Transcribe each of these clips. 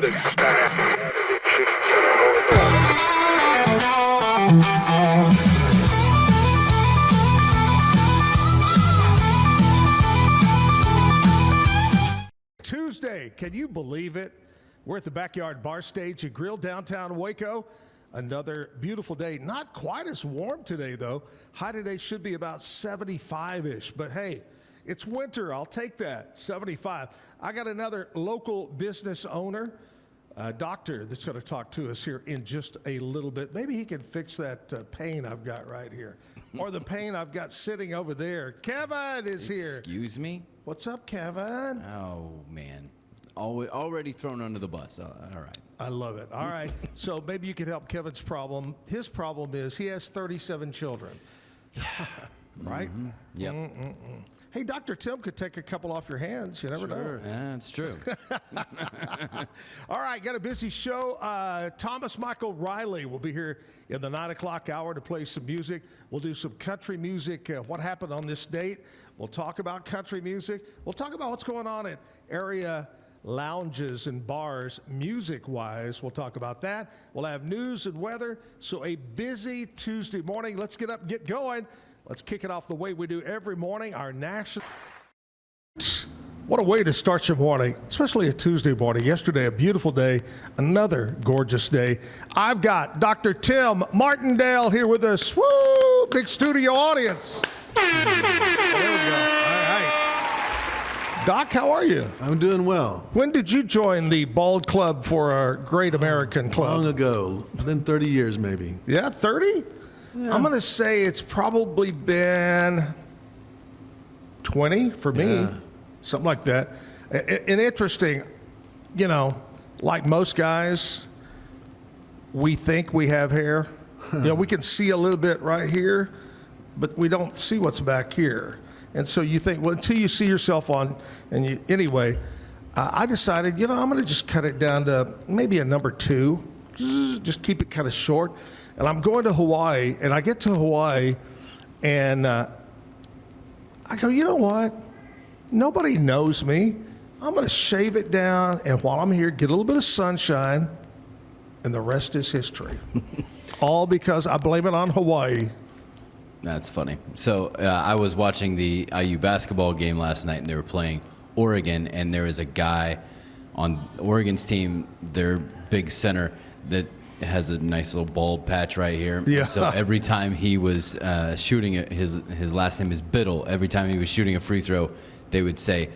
Tuesday, can you believe it? We're at the Backyard Bar Stage and Grill downtown Waco. Another beautiful day. Not quite as warm today, though. High today should be about 75-ish. But hey, it's winter. I'll take that. 75. I got another local business owner, a doctor, that's going to talk to us here in just a little bit. Maybe he can fix that pain I've got right here, or the pain I've got sitting over there. Kevin is here. Excuse me? What's up, Kevin? Oh, man. Already thrown under the bus. All right. I love it. All right. So maybe you could help Kevin's problem. His problem is he has 37 children. Right? Mm-hmm. Yep. Hey, Dr. Tim could take a couple off your hands. You never know. Yeah, it's true. All right, got a busy show. Thomas Michael Riley will be here in the 9 o'clock hour to play some music. We'll do some country music, what happened on this date. We'll talk about country music. We'll talk about what's going on at area lounges and bars, music-wise. We'll talk about that. We'll have news and weather. So a busy Tuesday morning. Let's get up and get going. Let's kick it off the way we do every morning, our national... What a way to start your morning, especially a Tuesday morning. Yesterday, a beautiful day, another gorgeous day. I've got Dr. Tim Martindale here with us. Woo! Big studio audience. There we go. All right. Doc, how are you? I'm doing well. When did you join the Bald Club for our Great American Club? Long ago, within 30 years maybe. Yeah, 30? Yeah. I'm going to say it's probably been 20 for me. Yeah. Something like that. And interesting, you know, like most guys, we think we have hair. You know, we can see a little bit right here, but we don't see what's back here. And so you think, well, until you see yourself on, and you, anyway, I decided, you know, I'm going to just cut it down to maybe a number 2. Just keep it kind of short. And I'm going to Hawaii, and I get to Hawaii, and I go, you know what? Nobody knows me. I'm going to shave it down, and while I'm here, get a little bit of sunshine, and the rest is history. All because I blame it on Hawaii. That's funny. So I was watching the IU basketball game last night, and they were playing Oregon, and there was a guy on Oregon's team, their big center, that has a nice little bald patch right here. Yeah. So every time he was shooting, his last name is Biddle. Every time he was shooting a free throw, they would say,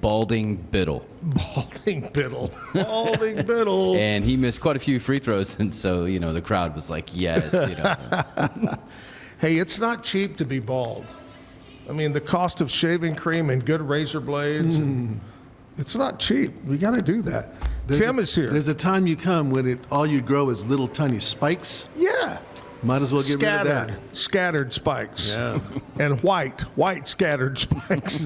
Balding Biddle. Balding Biddle. Balding Biddle. And he missed quite a few free throws, and so, you know, the crowd was like, yes. You know. Hey, it's not cheap to be bald. I mean, the cost of shaving cream and good razor blades, and it's not cheap. We got to do that. Tim is here. There's a time you come when all you grow is little tiny spikes. Yeah. Might as well get rid of that. Scattered spikes. Yeah. And white scattered spikes.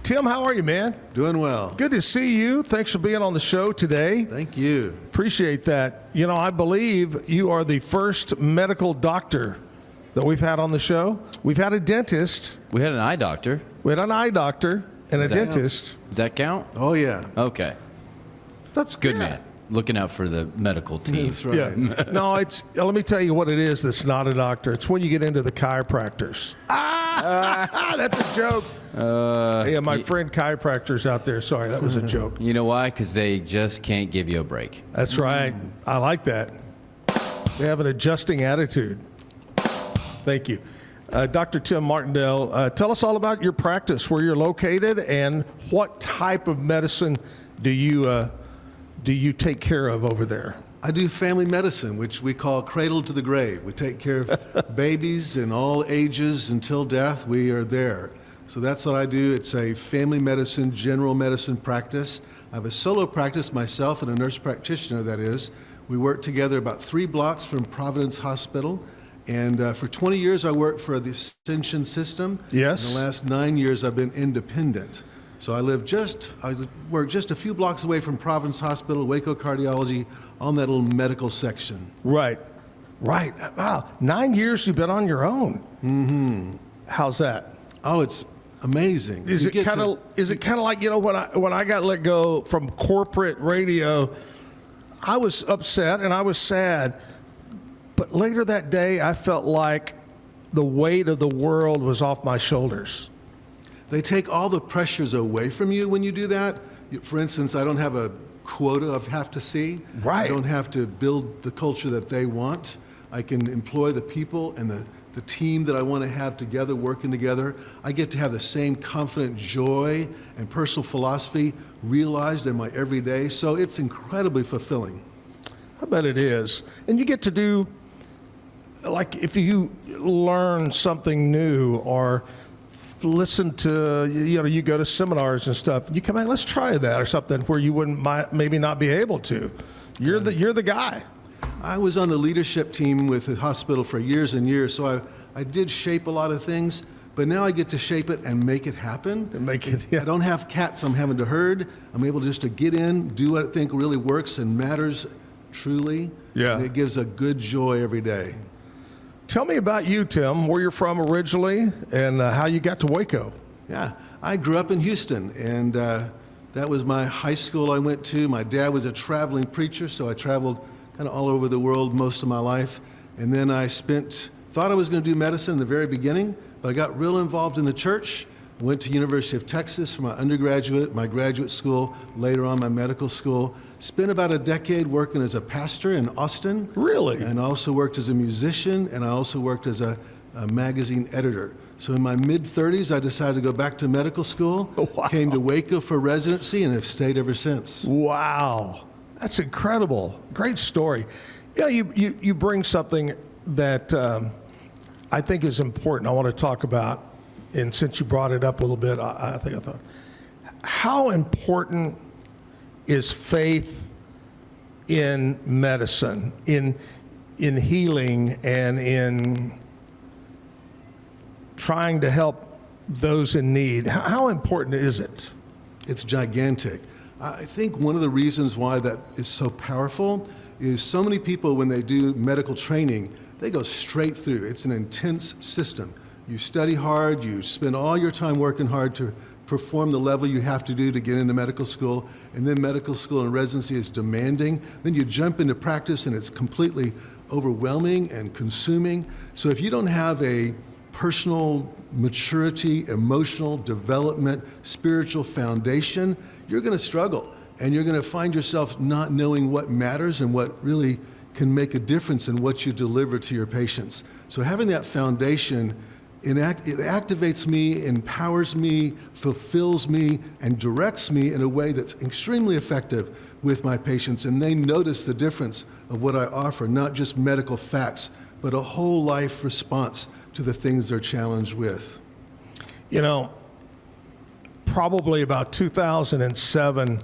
Tim, how are you, man? Doing well. Good to see you. Thanks for being on the show today. Thank you. Appreciate that. You know, I believe you are the first medical doctor that we've had on the show. We've had a dentist. We had an eye doctor. We had an eye doctor and a dentist. Does that count? Oh, yeah. Okay. That's good, man. Looking out for the medical team. That's right. Yeah. No, let me tell you what it is that's not a doctor. It's when you get into the chiropractors. That's a joke. Yeah, my friend chiropractors out there. Sorry, that was a joke. You know why? Because they just can't give you a break. That's right. I like that. They have an adjusting attitude. Thank you. Dr. Tim Martindale, tell us all about your practice, where you're located, and what type of medicine do you take care of over there? I do family medicine, which we call cradle to the grave. We take care of babies in all ages until death. We are there. So that's what I do. It's a family medicine, general medicine practice. I have a solo practice myself and a nurse practitioner, that is. We work together about 3 blocks from Providence Hospital. And for 20 years, I worked for the Ascension system. Yes. In the last 9 years, I've been independent. So I work just a few blocks away from Providence Hospital, Waco Cardiology, on that little medical section. Right. Wow. 9 years you've been on your own. Mm-hmm. How's that? Oh, it's amazing. Is it kind of like, you know, when I got let go from corporate radio, I was upset and I was sad, but later that day I felt like the weight of the world was off my shoulders. They take all the pressures away from you when you do that. For instance, I don't have a quota I have to see. Right. I don't have to build the culture that they want. I can employ the people and the team that I want to have together, working together. I get to have the same confident joy and personal philosophy realized in my everyday. So it's incredibly fulfilling. I bet it is. And you get to do, like, if you learn something new or listen to, you know, you go to seminars and stuff, you come out, let's try that or something where you wouldn't maybe not be able to. You're the guy. I was on the leadership team with the hospital for years and years, so I did shape a lot of things, but now I get to shape it and make it happen. Yeah. I don't have cats I'm having to herd. I'm able just to get in, do what I think really works and matters truly. Yeah. And it gives a good joy every day. Tell me about you, Tim, where you're from originally and how you got to Waco. Yeah, I grew up in Houston, and that was my high school I went to. My dad was a traveling preacher, so I traveled kind of all over the world most of my life. And then I thought I was going to do medicine in the very beginning, but I got real involved in the church. Went to University of Texas for my undergraduate, my graduate school, later on my medical school. Spent about a decade working as a pastor in Austin. Really? And I also worked as a musician, and I also worked as a magazine editor. So in my mid-30s, I decided to go back to medical school. Wow. Came to Waco for residency, and have stayed ever since. Wow. That's incredible. Great story. Yeah, you bring something that I think is important. I want to talk about, and since you brought it up a little bit, I thought, how important is faith in medicine, in healing, and in trying to help those in need? How important is it? It's gigantic. I think one of the reasons why that is so powerful is so many people, when they do medical training, they go straight through. It's an intense system. You study hard, you spend all your time working hard to perform the level you have to do to get into medical school, and then medical school and residency is demanding. Then you jump into practice and it's completely overwhelming and consuming. So if you don't have a personal maturity, emotional development, spiritual foundation, you're going to struggle, and you're going to find yourself not knowing what matters and what really can make a difference in what you deliver to your patients. So having that foundation, it activates me, empowers me, fulfills me, and directs me in a way that's extremely effective with my patients, and they notice the difference of what I offer, not just medical facts, but a whole life response to the things they're challenged with. You know, probably about 2007,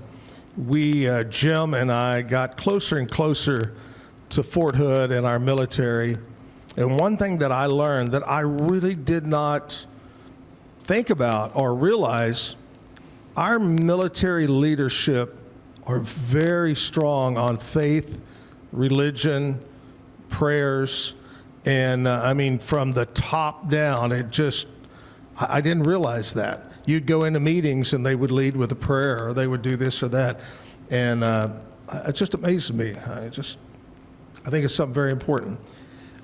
Jim and I got closer and closer to Fort Hood and our military. And one thing that I learned that I really did not think about or realize, our military leadership are very strong on faith, religion, prayers, and I mean, from the top down, I didn't realize that. You'd go into meetings and they would lead with a prayer, or they would do this or that, and it just amazed me. I think it's something very important.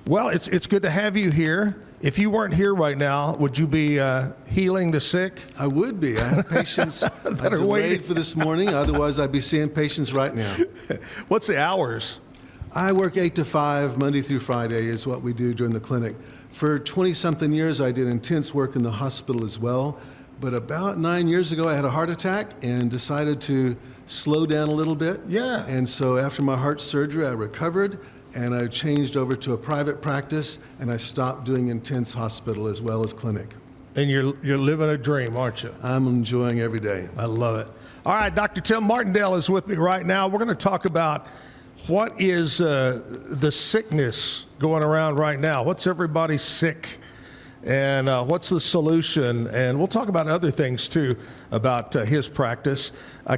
Well, it's good to have you here. If you weren't here right now, would you be healing the sick? I would be. I have patients I delayed for this morning. Otherwise, I'd be seeing patients right now. What's the hours? I work 8 to 5, Monday through Friday is what we do during the clinic. For 20-something years, I did intense work in the hospital as well. But about 9 years ago, I had a heart attack and decided to slow down a little bit. Yeah. And so after my heart surgery, I recovered, and I changed over to a private practice, and I stopped doing intense hospital as well as clinic. And you're living a dream, aren't you? I'm enjoying every day. I love it. All right, Dr. Tim Martindale is with me right now. We're going to talk about what is the sickness going around right now. What's everybody sick? And what's the solution? And we'll talk about other things, too, about his practice.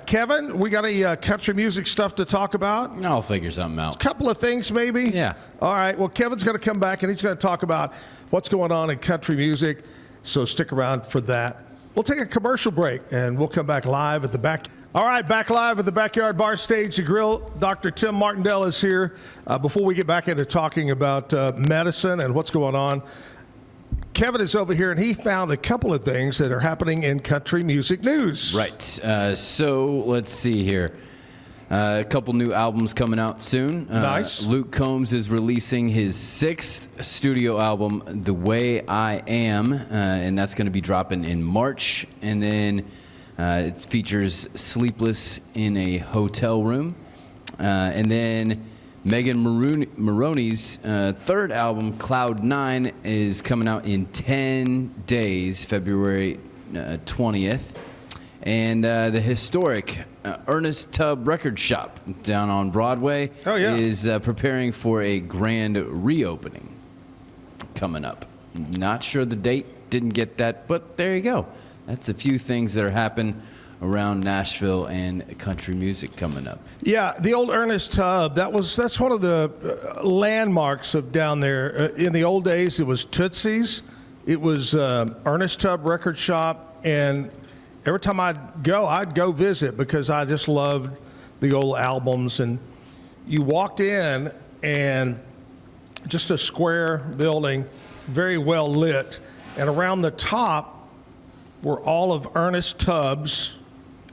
Kevin, we got any country music stuff to talk about? I'll figure something out. A couple of things, maybe? Yeah. All right. Well, Kevin's going to come back, and he's going to talk about what's going on in country music. So stick around for that. We'll take a commercial break, and we'll come back live at the back. All right, back live at the Backyard Bar Stage and Grill. Dr. Tim Martindale is here. Before we get back into talking about medicine and what's going on, Kevin is over here, and he found a couple of things that are happening in country music news. Right. So let's see here. A couple new albums coming out soon. Nice. Luke Combs is releasing his 6th studio album, The Way I Am, and that's going to be dropping in March. And then it features Sleepless in a Hotel Room. And then Megan Maroney's 3rd album, Cloud 9, is coming out in 10 days, February 20th. And the historic Ernest Tubb Record Shop down on Broadway is preparing for a grand reopening coming up. Not sure the date, didn't get that, but there you go. That's a few things that are happening around Nashville and country music coming up. Yeah, the old Ernest Tubb, that's one of the landmarks of down there. In the old days, it was Tootsie's. It was Ernest Tubb Record Shop, and every time I'd go visit because I just loved the old albums. And you walked in, and just a square building, very well lit, and around the top were all of Ernest Tubb's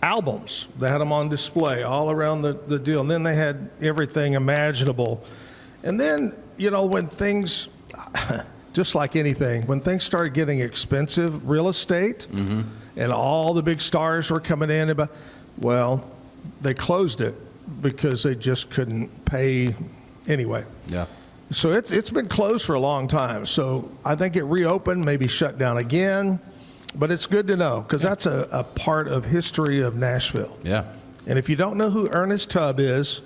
albums. They had them on display all around the deal. And then they had everything imaginable. And then, when things, just like anything, when things started getting expensive, real estate, and all the big stars were coming in, they closed it because they just couldn't pay anyway. Yeah. So it's been closed for a long time. So I think it reopened, maybe shut down again. But it's good to know because that's a part of history of Nashville. Yeah. And if you don't know who Ernest Tubb is,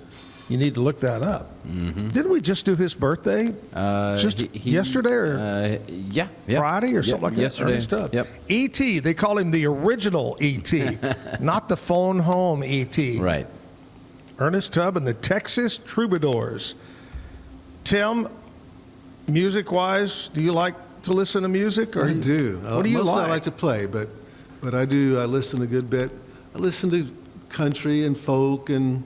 you need to look that up. Didn't we just do his birthday? Yesterday or yeah. Friday or something like yesterday. that? Ernest Tubb. Yep. E.T., they call him the original E.T., not the phone home E.T. Right. Ernest Tubb and the Texas Troubadours. Tim, music-wise, do you like to listen to music? Or I do. What do you Mostly like? I like to play, but I do. I listen a good bit. I listen to country and folk and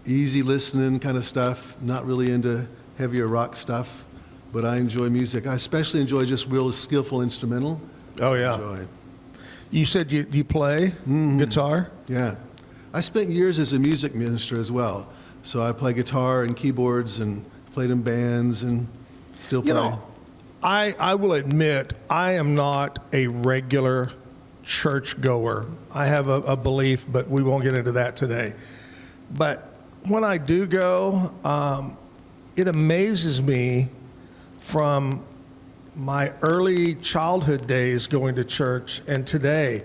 easy listening kind of stuff. Not really into heavier rock stuff, but I enjoy music. I especially enjoy just real skillful instrumental. Oh, yeah. Enjoy. You said you play guitar? Yeah. I spent years as a music minister as well. So I play guitar and keyboards and played in bands and still play. I will admit, I am not a regular church goer. I have a belief, but we won't get into that today. But when I do go, it amazes me from my early childhood days going to church and today.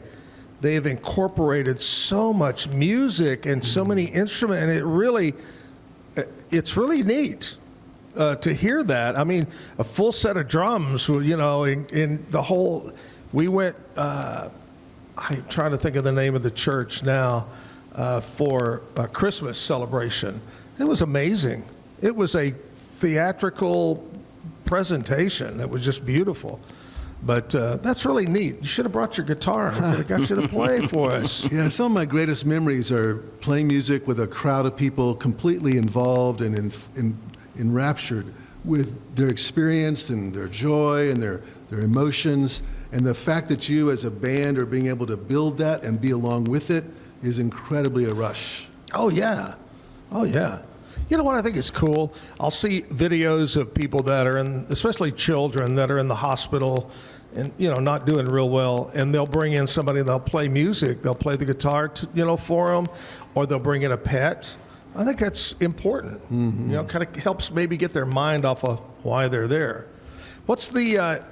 They have incorporated so much music and so many instruments, and it's really neat. To hear that. I mean, a full set of drums, in the whole, we went, I'm trying to think of the name of the church now, for a Christmas celebration. It was amazing. It was a theatrical presentation. It was just beautiful. But that's really neat. You should have brought your guitar. I could have got you to play for us. Yeah, some of my greatest memories are playing music with a crowd of people completely involved and enraptured with their experience and their joy and their emotions. And the fact that you as a band are being able to build that and be along with it is incredibly a rush. Oh, yeah. Oh, yeah. You know what I think is cool? I'll see videos of people that are especially children that are in the hospital and, not doing real well. And they'll bring in somebody and they'll play music. They'll play the guitar, for them, or they'll bring in a pet. I think that's important. Kind of helps maybe get their mind off of why they're there. What's the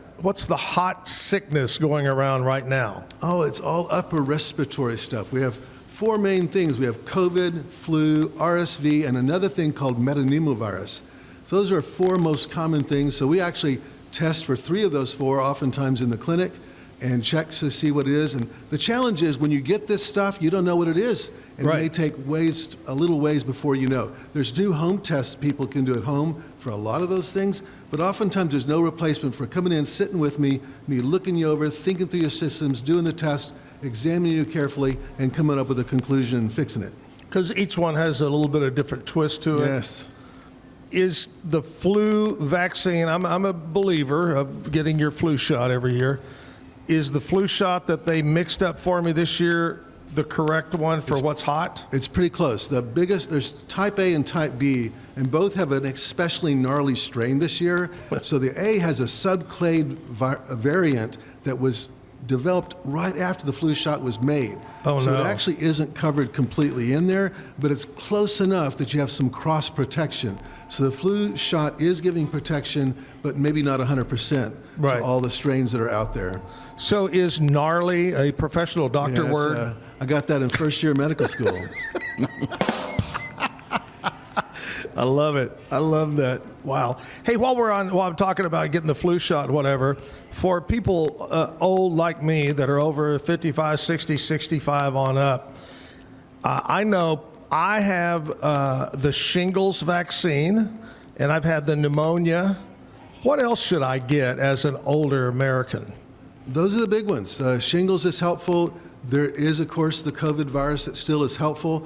hot sickness going around right now? Oh, it's all upper respiratory stuff. We have 4 main things. We have COVID, flu, RSV, and another thing called metapneumovirus. So those are 4 most common things. So we actually test for 3 of those 4 oftentimes in the clinic and check to see what it is. And the challenge is when you get this stuff, you don't know what it is. and Right. it may take a little ways before you know. There's new home tests people can do at home for a lot of those things, but oftentimes there's no replacement for coming in, sitting with me looking you over, thinking through your systems, doing the test, examining you carefully, and coming up with a conclusion and fixing it. Because each one has a little bit of different twist to it. Yes. Is the flu vaccine, I'm a believer of getting your flu shot every year. Is the flu shot that they mixed up for me this year the correct one for what's hot? It's pretty close. There's type A and type B, and both have an especially gnarly strain this year. So the A has a subclade variant that was developed right after the flu shot was made. Oh, so no. it actually isn't covered completely in there, but it's close enough that you have some cross protection. So the flu shot is giving protection, but maybe not 100% Right. to all the strains that are out there. So is gnarly a professional doctor Yeah, word? I got that in first year medical school. I love it. I love that. Wow. Hey, while I'm talking about getting the flu shot, whatever, for people old like me that are over 55, 60, 65 on up, I know I have the shingles vaccine and I've had the pneumonia. What else should I get as an older American? Those are the big ones. Shingles is helpful. There is, of course, the COVID virus that still is helpful.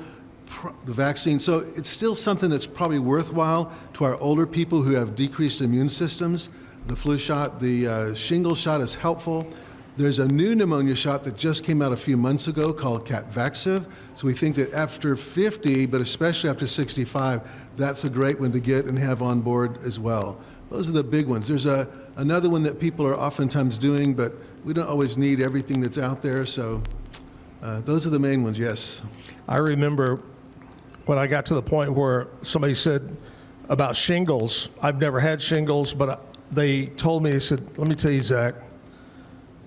The vaccine. So it's still something that's probably worthwhile to our older people who have decreased immune systems. The flu shot, the shingles shot is helpful. There's a new pneumonia shot that just came out a few months ago called Capvaxive. So we think that after 50, but especially after 65, that's a great one to get and have on board as well. Those are the big ones. There's another one that people are oftentimes doing, but we don't always need everything that's out there. So those are the main ones, yes. I remember when I got to the point where somebody said about shingles, I've never had shingles, but they told me, they said, let me tell you, Zack,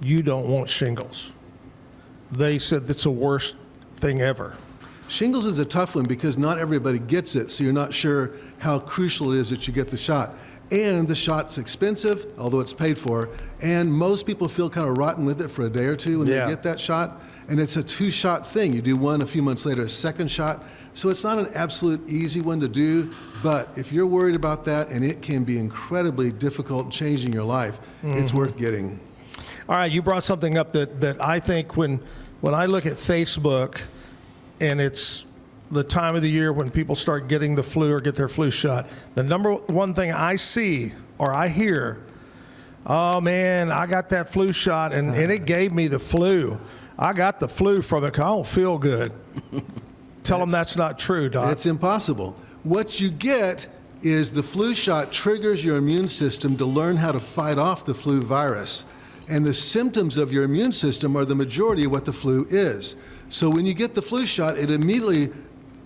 you don't want shingles. They said that's the worst thing ever. Shingles is a tough one because not everybody gets it, so you're not sure how crucial it is that you get the shot. And the shot's expensive, although it's paid for, and most people feel kind of rotten with it for a day or two when Yeah. they get that shot. And it's a two-shot thing. You do one, a few months later, a second shot. So it's not an absolute easy one to do, but if you're worried about that, and it can be incredibly difficult changing your life, it's worth getting. All right, you brought something up that I think when I look at Facebook and it's the time of the year when people start getting the flu or get their flu shot, the number one thing I see or I hear, oh man, I got that flu shot and it gave me the flu. I got the flu from it 'cause I don't feel good. Tell them that's not true, Doc. It's impossible. What you get is the flu shot triggers your immune system to learn how to fight off the flu virus. And the symptoms of your immune system are the majority of what the flu is. So when you get the flu shot, it immediately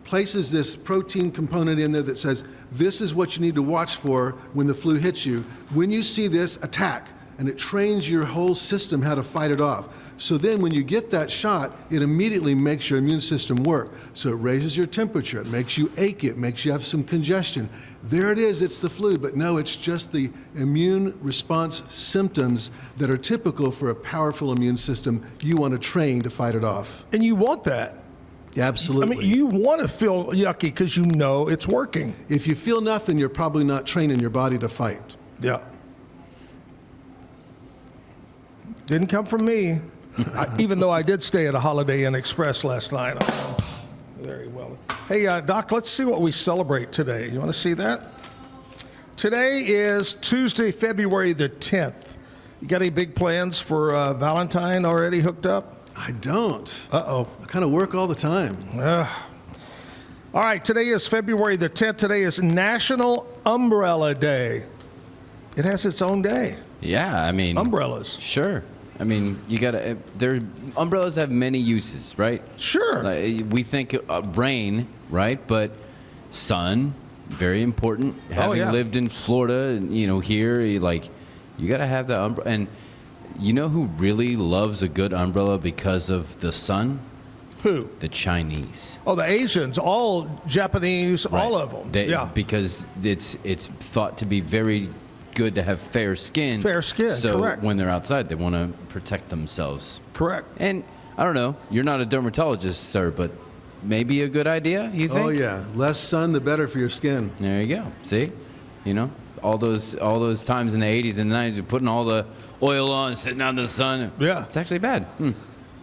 places this protein component in there that says, this is what you need to watch for when the flu hits you. When you see this, attack. And it trains your whole system how to fight it off. So then when you get that shot, it immediately makes your immune system work. So it raises your temperature, it makes you ache, it makes you have some congestion. There it is, it's the flu, but no, it's just the immune response symptoms that are typical for a powerful immune system you want to train to fight it off. And you want that. Absolutely. I mean, you want to feel yucky because you know it's working. If you feel nothing, you're probably not training your body to fight. Yeah. Didn't come from me. Even though I did stay at a Holiday Inn Express last night. I know very well. Hey, Doc, let's see what we celebrate today. You want to see that? Today is Tuesday, February the 10th. You got any big plans for Valentine already hooked up? I don't. Uh-oh. I kind of work all the time. All right, today is February the 10th. Today is National Umbrella Day. It has its own day. Yeah, I mean, Umbrellas. sure. I mean, you gotta. Umbrellas have many uses, right? Sure. Like, we think rain, right? But sun, very important. Having yeah. lived in Florida, here, you gotta have the umbrella. And you know who really loves a good umbrella because of the sun? Who? The Chinese. Oh, the Asians, all Japanese, all of them. Yeah. Because it's thought to be very good to have fair skin. Fair skin, so correct. when they're outside, they want to protect themselves. Correct. And I don't know, you're not a dermatologist, sir, but maybe a good idea, you think? Oh yeah, less sun, the better for your skin. There you go. See? You know, all those times in the 80s and 90s, you're putting all the oil on, sitting out in the sun. Yeah. It's actually bad.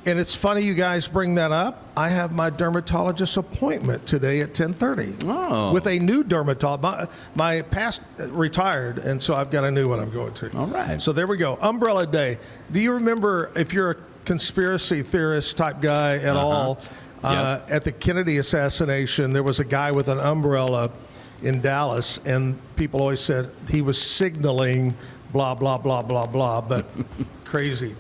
And it's funny you guys bring that up. I have my dermatologist appointment today at 10:30 Oh. with a new dermatologist. My past retired, and so I've got a new one I'm going to. All right. So there we go. Umbrella Day. Do you remember, if you're a conspiracy theorist type guy at all, Yep. at the Kennedy assassination, there was a guy with an umbrella in Dallas, and people always said he was signaling blah, blah, blah, blah, blah, but crazy.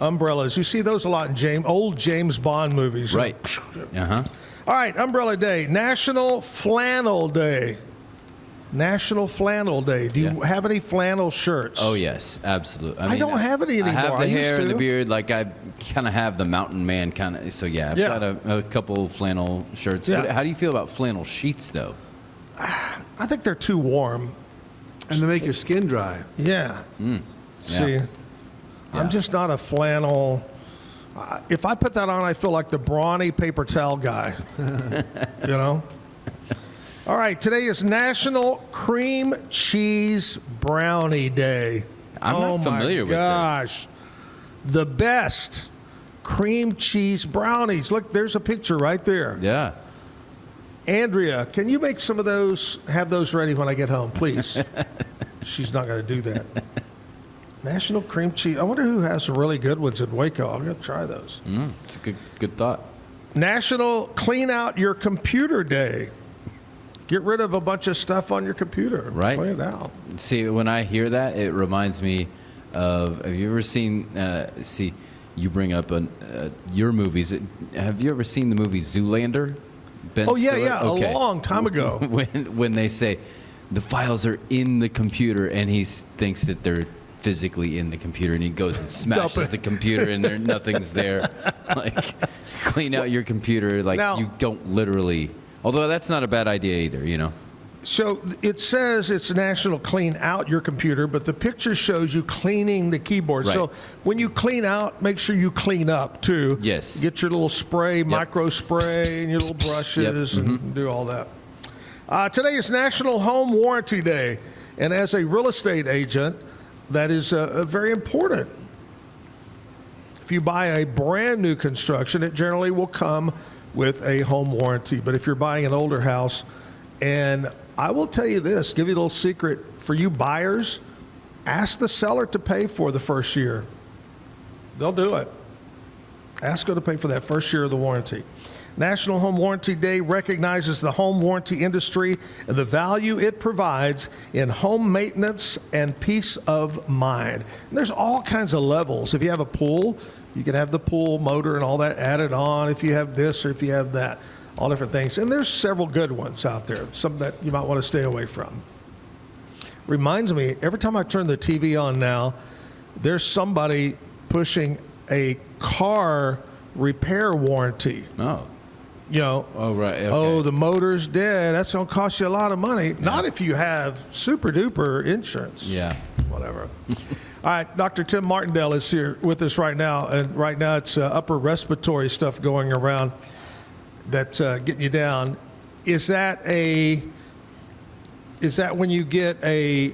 Umbrellas. You see those a lot in old James Bond movies. Right. All right, Umbrella Day. National Flannel Day. National Flannel Day. Do you have any flannel shirts? Oh, yes, absolutely. I don't have any anymore. I have I the used hair and to. the beard. Like, I kind of have the mountain man kind of. So, yeah, I've got a couple flannel shirts. Yeah. How do you feel about flannel sheets, though? I think they're too warm. And they make your skin dry. Yeah. See, I'm just not a flannel. If I put that on, I feel like the brawny paper towel guy. You know? All right, today is National Cream Cheese Brownie Day. I'm not familiar with this. Oh my gosh. The best cream cheese brownies. Look, there's a picture right there. Yeah. Andrea, can you make some of those, have those ready when I get home, please? She's not going to do that. National Cream Cheese. I wonder who has some really good ones in Waco. I'm going to try those. It's a good thought. National Clean Out Your Computer Day. Get rid of a bunch of stuff on your computer. Right. Clean it out. See, when I hear that, it reminds me of, have you ever seen, you bring up your movies. Have you ever seen the movie Zoolander? Ben Oh, yeah, Stiller? yeah, Okay. a long time ago. When they say the files are in the computer and he thinks that they're physically in the computer and he goes and smashes the computer and nothing's there. Like, clean out your computer. Like, Now- you don't literally, although that's not a bad idea either, you know? So it says it's National Clean Out Your Computer, but the picture shows you cleaning the keyboard. Right. So when you clean out, make sure you clean up too. Yes. Get your little spray, micro spray, and your little brushes, and do all that. Today is National Home Warranty Day, and as a real estate agent, that is very important. If you buy a brand new construction, it generally will come with a home warranty. But if you're buying an older house, and I will tell you this, give you a little secret for you buyers, ask the seller to pay for the first year. They'll do it. Ask them to pay for that first year of the warranty. National Home Warranty Day recognizes the home warranty industry and the value it provides in home maintenance and peace of mind. And there's all kinds of levels. If you have a pool, you can have the pool motor and all that added on. If you have this or if you have that, all different things. And there's several good ones out there, some that you might want to stay away from. Reminds me, every time I turn the TV on now, there's somebody pushing a car repair warranty. Oh. You know, Oh, right. Okay. oh, the motor's dead. That's going to cost you a lot of money. Not if you have super duper insurance. Yeah. Whatever. All right, Dr. Tim Martindale is here with us right now. And right now it's upper respiratory stuff going around that's getting you down. Is that when you get a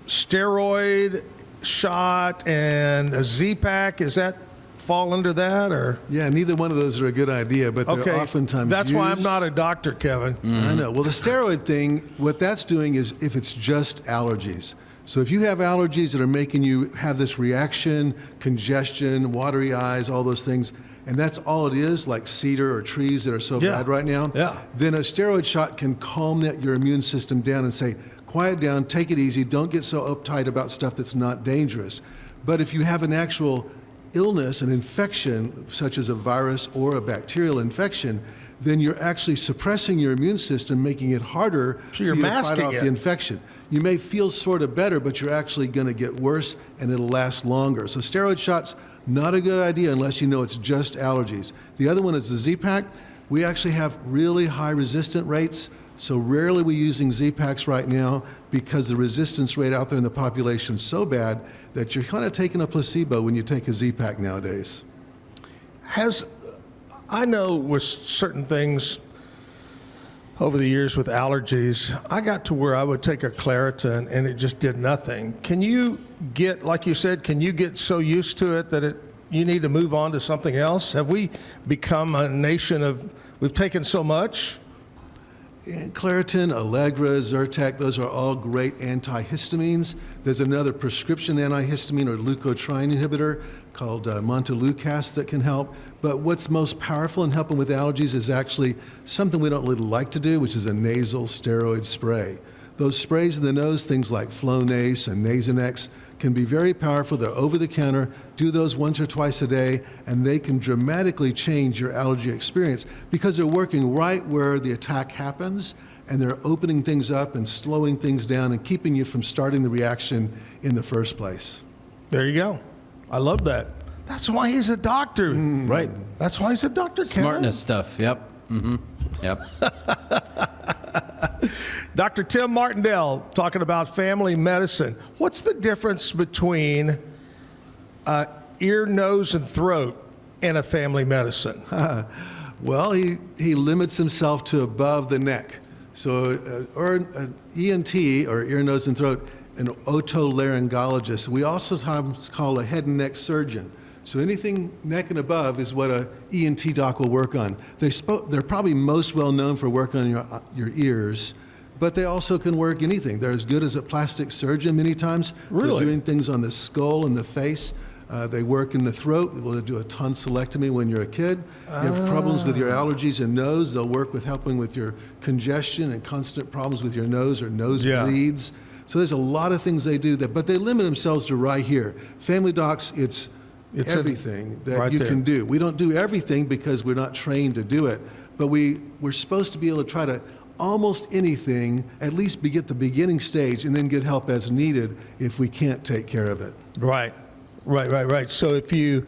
steroid shot and a Z-Pack? Is that fall under that, or? Yeah, neither one of those are a good idea, but they're oftentimes That's why I'm used. not a doctor, Kevin. I know. Well, the steroid thing, what that's doing is if it's just allergies. So if you have allergies that are making you have this reaction, congestion, watery eyes, all those things, and that's all it is, like cedar or trees that are so bad right now, then a steroid shot can calm your immune system down and say, quiet down, take it easy, don't get so uptight about stuff that's not dangerous. But if you have an actual illness, an infection, such as a virus or a bacterial infection, then you're actually suppressing your immune system, making it harder for you're you to fight masking off it. the infection. You may feel sort of better, but you're actually going to get worse, and it'll last longer. So steroid shots, not a good idea unless you know it's just allergies. The other one is the Z-Pack. We actually have really high resistant rates, so rarely we're using Z-Packs right now because the resistance rate out there in the population is so bad that you're kind of taking a placebo when you take a Z-Pack nowadays. I know with certain things over the years with allergies, I got to where I would take a Claritin and it just did nothing. Can you get, like you said, can you get so used to it that you need to move on to something else? Have we become a nation of, we've taken so much? Claritin, Allegra, Zyrtec, those are all great antihistamines. There's another prescription antihistamine or leukotriene inhibitor called Montelukast that can help. But what's most powerful in helping with allergies is actually something we don't really like to do, which is a nasal steroid spray. Those sprays in the nose, things like Flonase and Nasonex, can be very powerful. They're over the counter. Do those once or twice a day, and they can dramatically change your allergy experience because they're working right where the attack happens, and they're opening things up and slowing things down and keeping you from starting the reaction in the first place. There you go. I love that. That's why he's a doctor. Right. That's why he's a doctor, Kevin. Smartness stuff. Yep. Mm-hmm. Yep. Dr. Tim Martindale talking about family medicine. What's the difference between ear, nose, and throat and a family medicine? Well, he limits himself to above the neck. So, or an ENT, or ear, nose, and throat, an otolaryngologist. We also sometimes call a head and neck surgeon. So anything neck and above is what a ENT doc will work on. They're probably most well known for working on your ears, but they also can work anything. They're as good as a plastic surgeon many times for doing things on the skull and the face. They work in the throat. They'll do a tonsillectomy when you're a kid. You have problems with your allergies and nose. They'll work with helping with your congestion and constant problems with your nose or nose bleeds. So there's a lot of things they do, but they limit themselves to right here. Family docs, it's everything that right you there. can do. We don't do everything because we're not trained to do it, but we're supposed to be able to try to almost anything, at least get the beginning stage, and then get help as needed if we can't take care of it. Right. So if you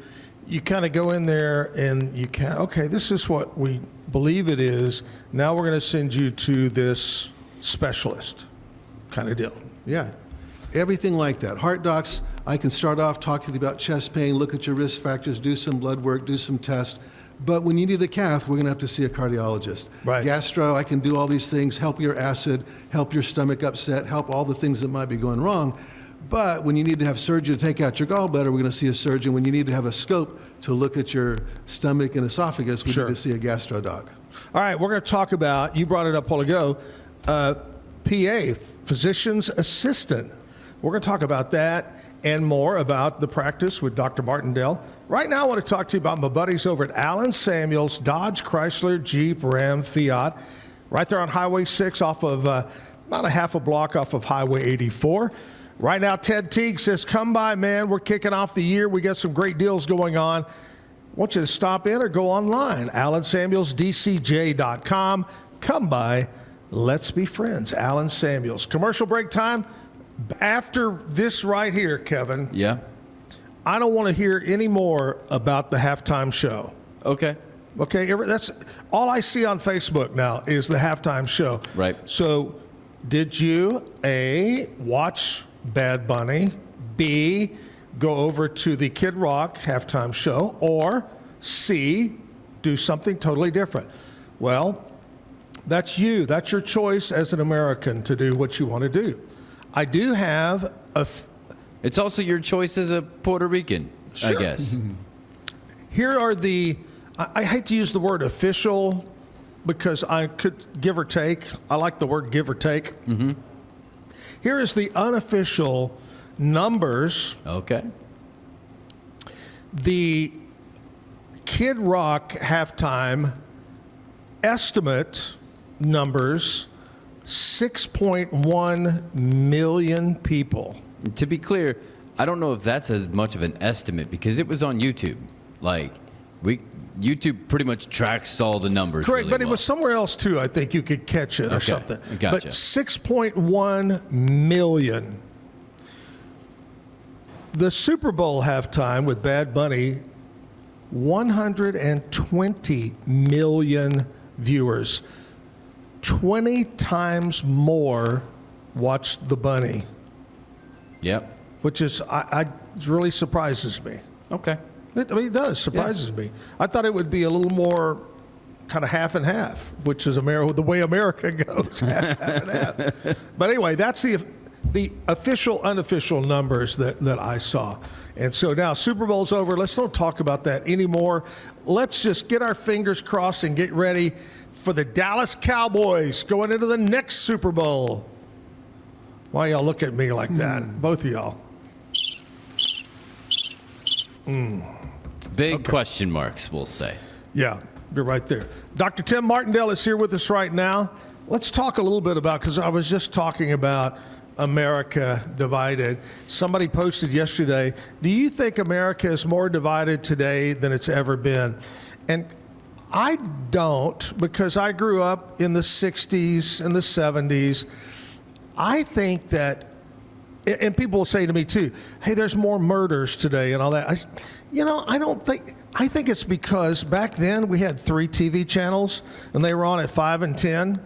kind of go in there and you can, okay, this is what we believe it is. Now we're going to send you to this specialist kind of deal. Yeah, everything like that. Heart docs, I can start off talking to you about chest pain, look at your risk factors, do some blood work, do some tests. But when you need a cath, we're going to have to see a cardiologist. Right. Gastro, I can do all these things, help your acid, help your stomach upset, help all the things that might be going wrong. But when you need to have surgery to take out your gallbladder, we're going to see a surgeon. When you need to have a scope to look at your stomach and esophagus, we need to see a gastro doc. All right, we're going to talk about, you brought it up a while ago, PA, physician's assistant. We're going to talk about that and more about the practice with Dr. Martindale. Right now, I want to talk to you about my buddies over at Allen Samuels, Dodge, Chrysler, Jeep, Ram, Fiat, right there on Highway 6 off of about a half a block off of Highway 84. Right now, Ted Teague says, come by, man. We're kicking off the year. We got some great deals going on. I want you to stop in or go online, AllenSamuelsDCJ.com. Come by. Let's be friends. Allen Samuels. Commercial break time. After this right here, Kevin, Yeah. I don't want to hear any more about the halftime show. Okay. Okay, that's all I see on Facebook now is the halftime show. Right. So, did you A, watch Bad Bunny, B, go over to the Kid Rock halftime show, or C, do something totally different? Well, that's you. That's your choice as an American to do what you want to do. I do have It's also your choice as a Puerto Rican, Sure. I guess. Here are I hate to use the word official because I could give or take. I like the word give or take. Mm-hmm. Here is the unofficial numbers. Okay. The Kid Rock halftime estimate numbers, 6.1 million people. To be clear, I don't know if that's as much of an estimate because it was on YouTube. Like, YouTube pretty much tracks all the numbers. Correct, really but it well. was somewhere else too. I think you could catch it or Okay, something. gotcha. But 6.1 million. The Super Bowl halftime with Bad Bunny, 120 million viewers. 20 times more watched the Bunny, Yep. which is it really surprises me. Okay. It does. Surprises me. I thought it would be a little more kind of half and half, which is the way America goes, half and half. But anyway, that's the official, unofficial numbers that I saw. And so now Super Bowl's over. Let's don't talk about that anymore. Let's just get our fingers crossed and get ready for the Dallas Cowboys going into the next Super Bowl. Why y'all look at me like that? Both of y'all. Big question marks, we'll say. Yeah, you're right there. Dr. Tim Martindale is here with us right now. Let's talk a little bit about, because I was just talking about America divided. Somebody posted yesterday, do you think America is more divided today than it's ever been? And I don't, because I grew up in the 60s and the 70s. I think that, and people will say to me too, hey, there's more murders today and all that. I think it's because back then we had 3 TV channels and they were on at 5 and 10.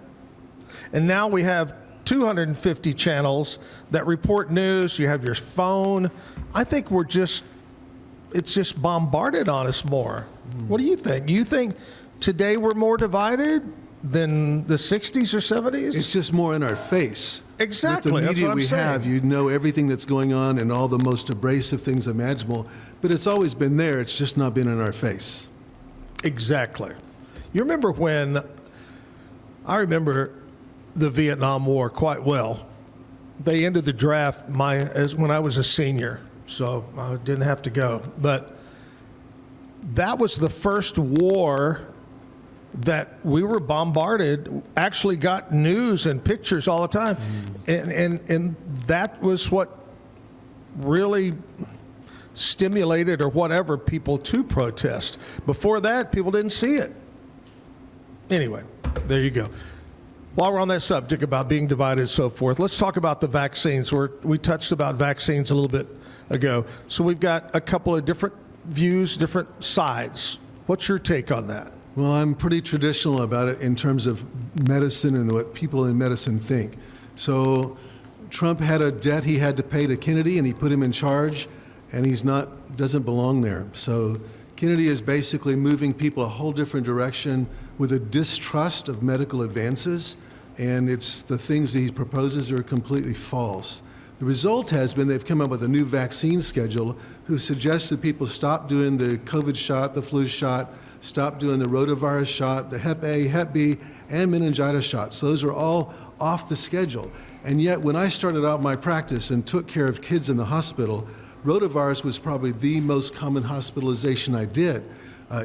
And now we have 250 channels that report news. You have your phone. I think it's just bombarded on us more. What do you think? You think today we're more divided than the 60s or 70s? It's just more in our face. Exactly. With the That's media what I'm we saying. have, you know everything that's going on and all the most abrasive things imaginable. But it's always been there. It's just not been in our face. Exactly. You remember I remember the Vietnam War quite well. They ended the draft when I was a senior, so I didn't have to go. But that was the first war that we were bombarded, actually got news and pictures all the time. And that was what really stimulated or whatever people to protest. Before that, people didn't see it. Anyway, there you go. While we're on that subject about being divided and so forth, let's talk about the vaccines. We touched about vaccines a little bit ago. So we've got a couple of different views, different sides. What's your take on that? Well, I'm pretty traditional about it in terms of medicine and what people in medicine think. So Trump had a debt he had to pay to Kennedy, and he put him in charge, and doesn't belong there. So Kennedy is basically moving people a whole different direction with a distrust of medical advances, and it's the things that he proposes are completely false. The result has been they've come up with a new vaccine schedule who suggests that people stop doing the COVID shot, the flu shot, stop doing the rotavirus shot, the Hep A, Hep B, and meningitis shots. Those are all off the schedule. And yet, when I started out my practice and took care of kids in the hospital, rotavirus was probably the most common hospitalization I did.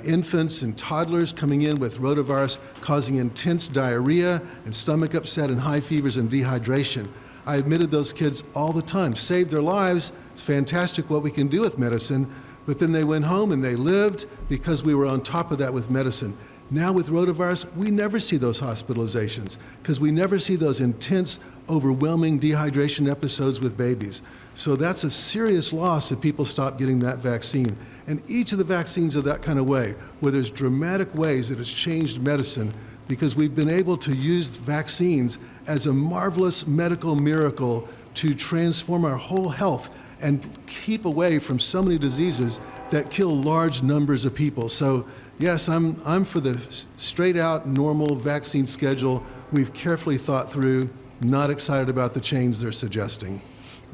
Infants and toddlers coming in with rotavirus causing intense diarrhea and stomach upset and high fevers and dehydration. I admitted those kids all the time, saved their lives. It's fantastic what we can do with medicine, but then they went home and they lived because we were on top of that with medicine. Now with rotavirus, we never see those hospitalizations because we never see those intense, overwhelming dehydration episodes with babies. So that's a serious loss if people stop getting that vaccine. And each of the vaccines are that kind of way, where there's dramatic ways that it's changed medicine because we've been able to use vaccines as a marvelous medical miracle to transform our whole health and keep away from so many diseases that kill large numbers of people. So yes, I'm for the straight out normal vaccine schedule we've carefully thought through, not excited about the change they're suggesting.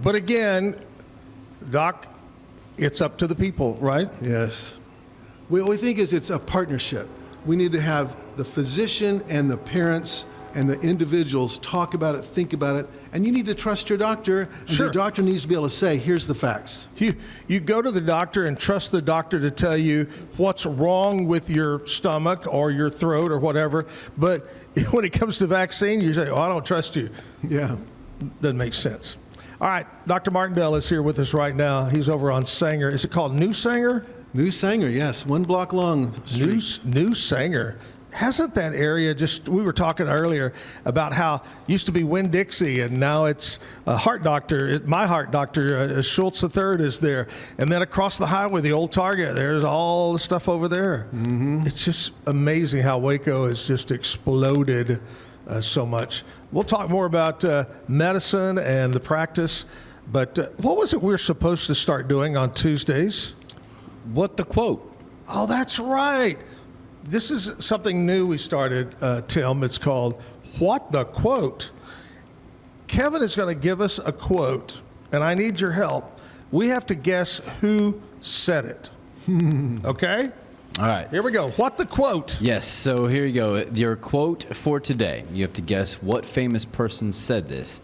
But again, Doc, it's up to the people, right? Yes. What we think is it's a partnership. We need to have the physician and the parents and the individuals talk about it, think about it, and you need to trust your doctor, and Sure. your doctor needs to be able to say, here's the facts. You go to the doctor and trust the doctor to tell you what's wrong with your stomach or your throat or whatever. But when it comes to vaccine, you say, oh, I don't trust you. Yeah. Doesn't make sense. All right, Dr. Martindale is here with us right now. He's over on Sanger. Is it called New Sanger? New Sanger, yes, 1 block long street. New Sanger. Hasn't that area we were talking earlier about how it used to be Winn-Dixie and now it's a heart doctor. My heart doctor, Schultz III, is there. And then across the highway, the old Target, there's all the stuff over there. Mm-hmm. It's just amazing how Waco has just exploded so much. We'll talk more about medicine and the practice. But what was it we were supposed to start doing on Tuesdays? What the quote? Oh, that's right. This is something new we started, Tim. It's called What the Quote. Kevin is going to give us a quote, and I need your help. We have to guess who said it. Okay? All right. Here we go. What the quote? Yes, so here you go. Your quote for today. You have to guess what famous person said this.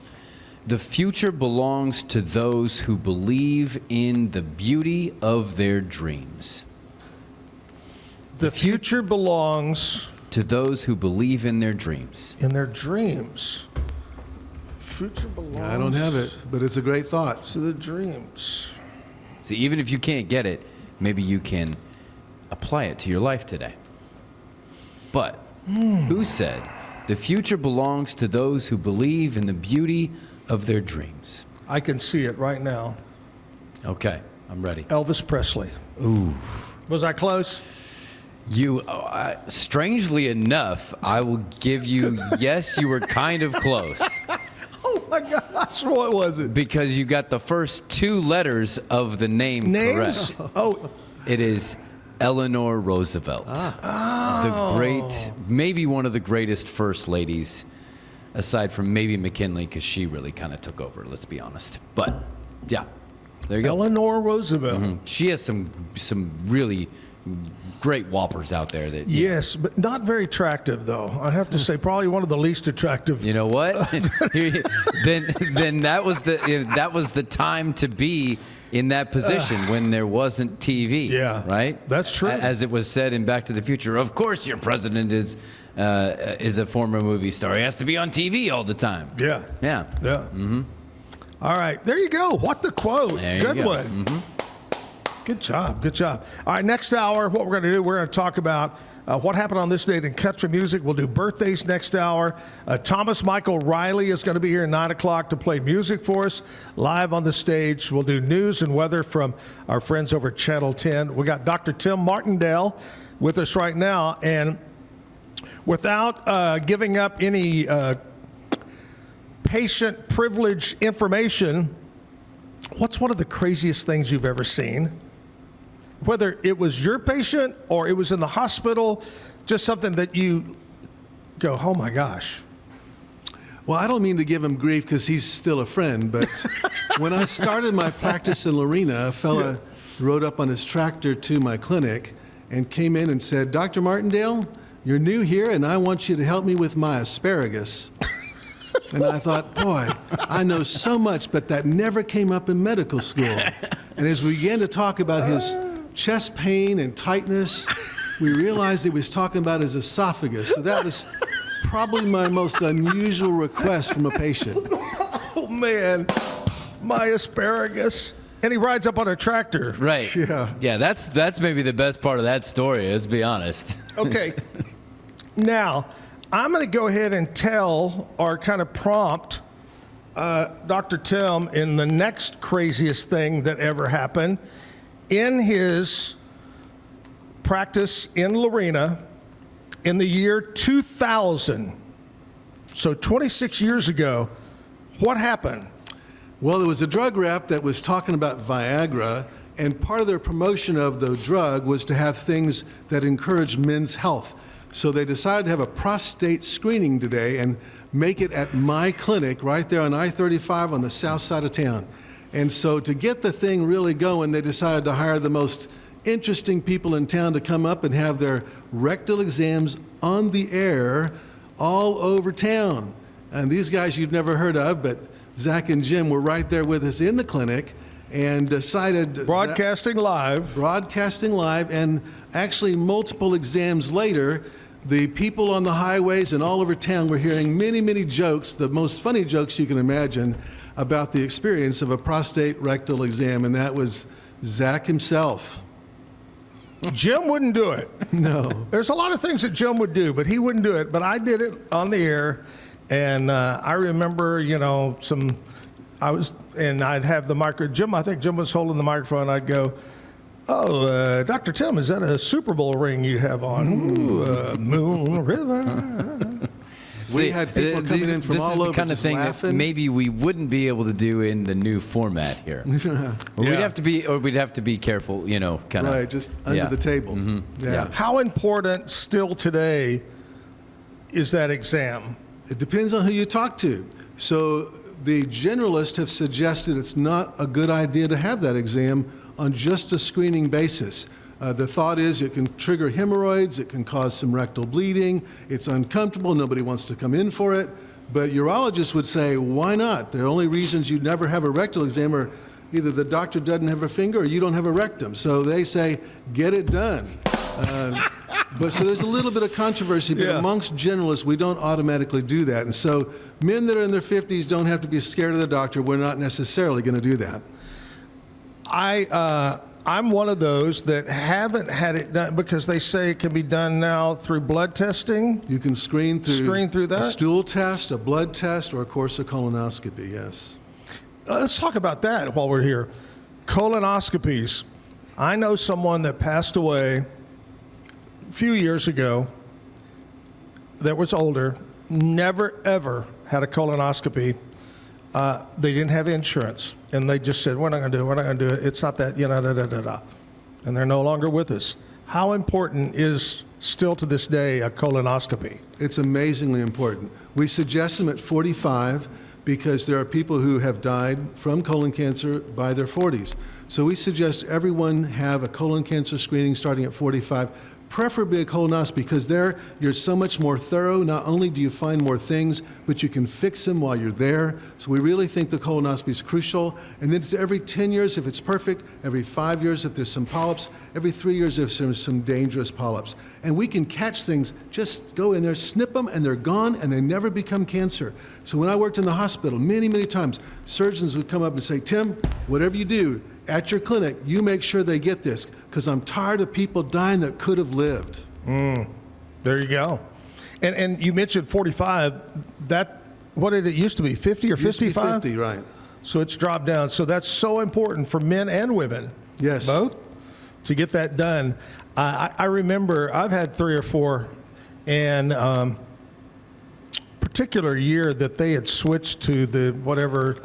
The future belongs to those who believe in the beauty of their dreams. The future belongs To those who believe in their dreams. in their dreams. Future belongs I don't have it, but it's a great thought. to the dreams. So even if you can't get it, maybe you can apply it to your life today. But who said, the future belongs to those who believe in the beauty of their dreams? I can see it right now. Okay, I'm ready. Elvis Presley. Ooh. Was I close? You, strangely enough, I will give you, yes, you were kind of close. Oh my gosh, what was it? Because you got the first two letters of the name Names? correct. Oh, It is Eleanor Roosevelt. The great, maybe one of the greatest first ladies, aside from maybe McKinley, because she really kind of took over, let's be honest. But, yeah, there you go. Eleanor Roosevelt. She has some really great whoppers out there that Yes, but not very attractive, though. I have to say, probably one of the least attractive. you know what? then that was the time to be in that position when there wasn't TV. Yeah, right. that's true. As it was said in Back to the Future, of course your president is a former movie star. He has to be on TV all the time. Yeah. Yeah. Yeah. Mm-hmm. All right, there you go. What the quote? There you Good go. one. Good job. Good job. All right, next hour, what we're going to do, we're going to talk about what happened on this date in country music. We'll do birthdays next hour. Thomas Michael Riley is going to be here at 9 o'clock to play music for us live on the stage. We'll do news and weather from our friends over at Channel 10. We got Dr. Tim Martindale with us right now. And without giving up any patient privilege information, what's one of the craziest things you've ever seen? Whether it was your patient or it was in the hospital, just something that you go, oh my gosh. Well, I don't mean to give him grief because he's still a friend, but when I started my practice in Lorena, a fella rode up on his tractor to my clinic and came in and said, Dr. Martindale, you're new here and I want you to help me with my asparagus. And I thought, boy, I know so much, but that never came up in medical school. And as we began to talk about his chest pain and tightness, we realized he was talking about his esophagus. So that was probably my most unusual request from a patient. Oh man, my asparagus. And he rides up on a tractor. Right. Yeah. That's maybe the best part of that story. Let's be honest. Okay. Now, I'm going to go ahead and tell or kind of prompt Dr. Tim in the next craziest thing that ever happened in his practice in Lorena in the year 2000. So 26 years ago, what happened? Well, there was a drug rep that was talking about Viagra, and part of their promotion of the drug was to have things that encourage men's health. So they decided to have a prostate screening today and make it at my clinic right there on I-35 on the south side of town. And so to get the thing really going, they decided to hire the most interesting people in town to come up and have their rectal exams on the air all over town. And these guys you've never heard of, but Zack and Jim were right there with us in the clinic and decided... Broadcasting live, and actually multiple exams later, the people on the highways and all over town were hearing many, many jokes, the most funny jokes you can imagine, about the experience of a prostate rectal exam, and that was Zack himself. Jim wouldn't do it. No. There's a lot of things that Jim would do, but he wouldn't do it. But I did it on the air, and I remember, I'd have the microphone. Jim, I think Jim was holding the microphone. I'd go, "Oh, Dr. Tim, is that a Super Bowl ring you have on?" Ooh, Moon River. We had people coming in from all over This is the kind of just thing laughing. that maybe we wouldn't be able to do in the new format here. We'd have to be careful, you know, kind of. Right, just under the table. Yeah. How important still today is that exam? It depends on who you talk to. So the generalists have suggested it's not a good idea to have that exam on just a screening basis. The thought is it can trigger hemorrhoids, it can cause some rectal bleeding, it's uncomfortable, nobody wants to come in for it. But urologists would say, why not? The only reasons you'd never have a rectal exam are either the doctor doesn't have a finger or you don't have a rectum. So they say, get it done. But so there's a little bit of controversy, but amongst generalists, we don't automatically do that. And so men that are in their 50s don't have to be scared of the doctor. We're not necessarily going to do that. I'm one of those that haven't had it done because they say it can be done now through blood testing. You can screen through that? A stool test, a blood test, or of course a colonoscopy, yes. Let's talk about that while we're here. Colonoscopies. I know someone that passed away a few years ago that was older, never ever had a colonoscopy. They didn't have insurance, and they just said, we're not going to do it, we're not going to do it. It's not that, and they're no longer with us. How important is still to this day a colonoscopy? It's amazingly important. We suggest them at 45 because there are people who have died from colon cancer by their 40s. So we suggest everyone have a colon cancer screening starting at 45, preferably a colonoscopy, because there you're so much more thorough. Not only do you find more things, but you can fix them while you're there. So we really think the colonoscopy is crucial. And then it's every 10 years if it's perfect, every 5 years if there's some polyps, every 3 years if there's some dangerous polyps. And we can catch things, just go in there, snip them, and they're gone, and they never become cancer. So when I worked in the hospital, many, many times, surgeons would come up and say, Tim, whatever you do, at your clinic, you make sure they get this, because I'm tired of people dying that could have lived. There you go. And you mentioned 45. What did it used to be, 50 or 55? 50, right. So it's dropped down. So that's so important for men and women. Yes. Both, to get that done. I remember I've had 3 or 4, and particular year that they had switched to the whatever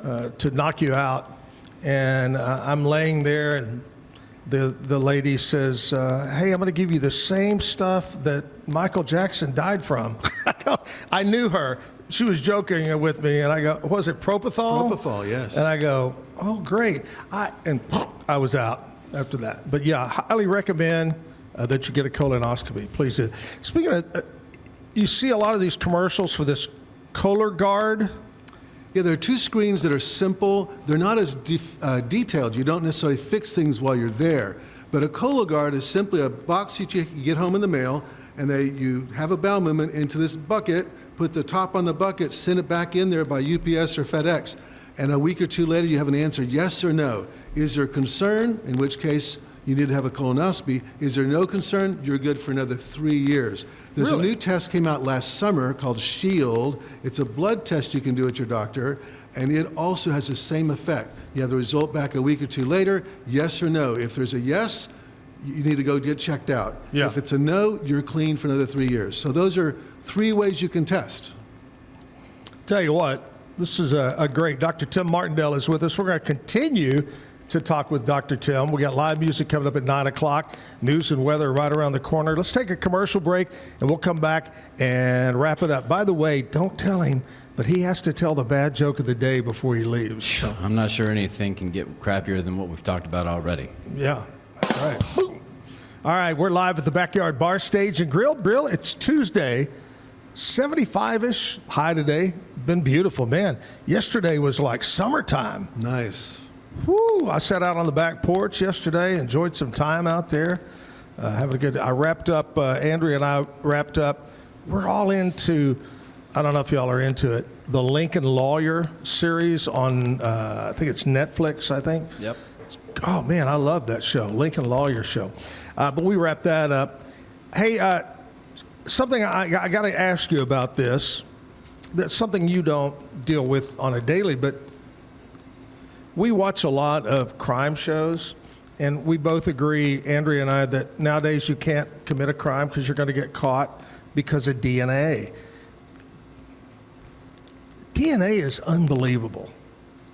to knock you out. And I'm laying there, and the lady says, hey, I'm going to give you the same stuff that Michael Jackson died from. I knew her. She was joking with me, and I go, was it propofol? Propofol, yes. And I go, oh, great. And I was out after that. But yeah, highly recommend that you get a colonoscopy. Please do. Speaking of, you see a lot of these commercials for this Cologuard. Yeah, there are 2 screens that are simple. They're not as detailed. You don't necessarily fix things while you're there. But a Cologuard is simply a box that you get home in the mail, and you have a bowel movement into this bucket, put the top on the bucket, send it back in there by UPS or FedEx, and a week or 2 later you have an answer, yes or no. Is there concern, in which case you need to have a colonoscopy? Is there no concern? You're good for another 3 years. There's Really? a new test came out last summer called SHIELD. It's a blood test you can do at your doctor, and it also has the same effect. You have the result back a week or 2 later, yes or no. If there's a yes, you need to go get checked out. Yeah. If it's a no, you're clean for another 3 years. So those are 3 ways you can test. Tell you what, this is a great. Dr. Tim Martindale is with us. We're going to continue to talk with Dr. Tim. We got live music coming up at 9 o'clock, news and weather right around the corner. Let's take a commercial break, and we'll come back and wrap it up. By the way, don't tell him, but he has to tell the bad joke of the day before he leaves. So, I'm not sure anything can get crappier than what we've talked about already. yeah, that's right. Boom. All right, we're live at the Backyard Bar Stage and Grill. It's Tuesday, 75-ish high today. Been beautiful, man. Yesterday was like summertime. Nice. Woo! I sat out on the back porch yesterday, enjoyed some time out there, having a good. I wrapped up. Andrea and I wrapped up. We're all into. I don't know if y'all are into it. The Lincoln Lawyer series on. I think it's Netflix. I think. Yep. Oh man, I love that show, Lincoln Lawyer show. But we wrapped that up. Hey, something I got to ask you about this. That's something you don't deal with on a daily, but. We watch a lot of crime shows, and we both agree, Andrea and I, that nowadays you can't commit a crime because you're going to get caught because of DNA. DNA is unbelievable.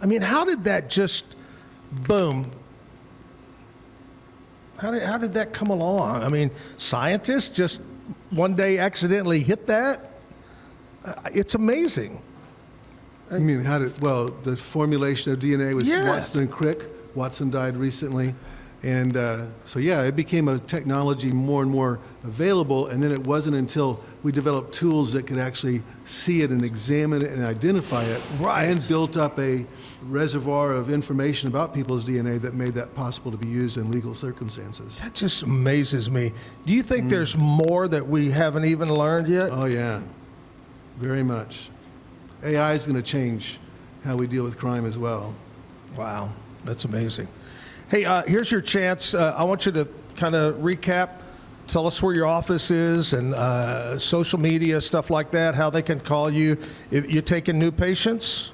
I mean, how did that just, boom, how did that come along? I mean, scientists just one day accidentally hit that? It's amazing. I mean, the formulation of DNA was Yeah. Watson and Crick. Watson died recently. And so, yeah, it became a technology more and more available. And then it wasn't until we developed tools that could actually see it and examine it and identify it. Right. And built up a reservoir of information about people's DNA that made that possible to be used in legal circumstances. That just amazes me. Do you think there's more that we haven't even learned yet? Oh, yeah, very much. AI is going to change how we deal with crime as well. Wow, that's amazing. Hey, here's your chance. I want you to kind of recap. Tell us where your office is and social media, stuff like that, how they can call you. If you're taking new patients?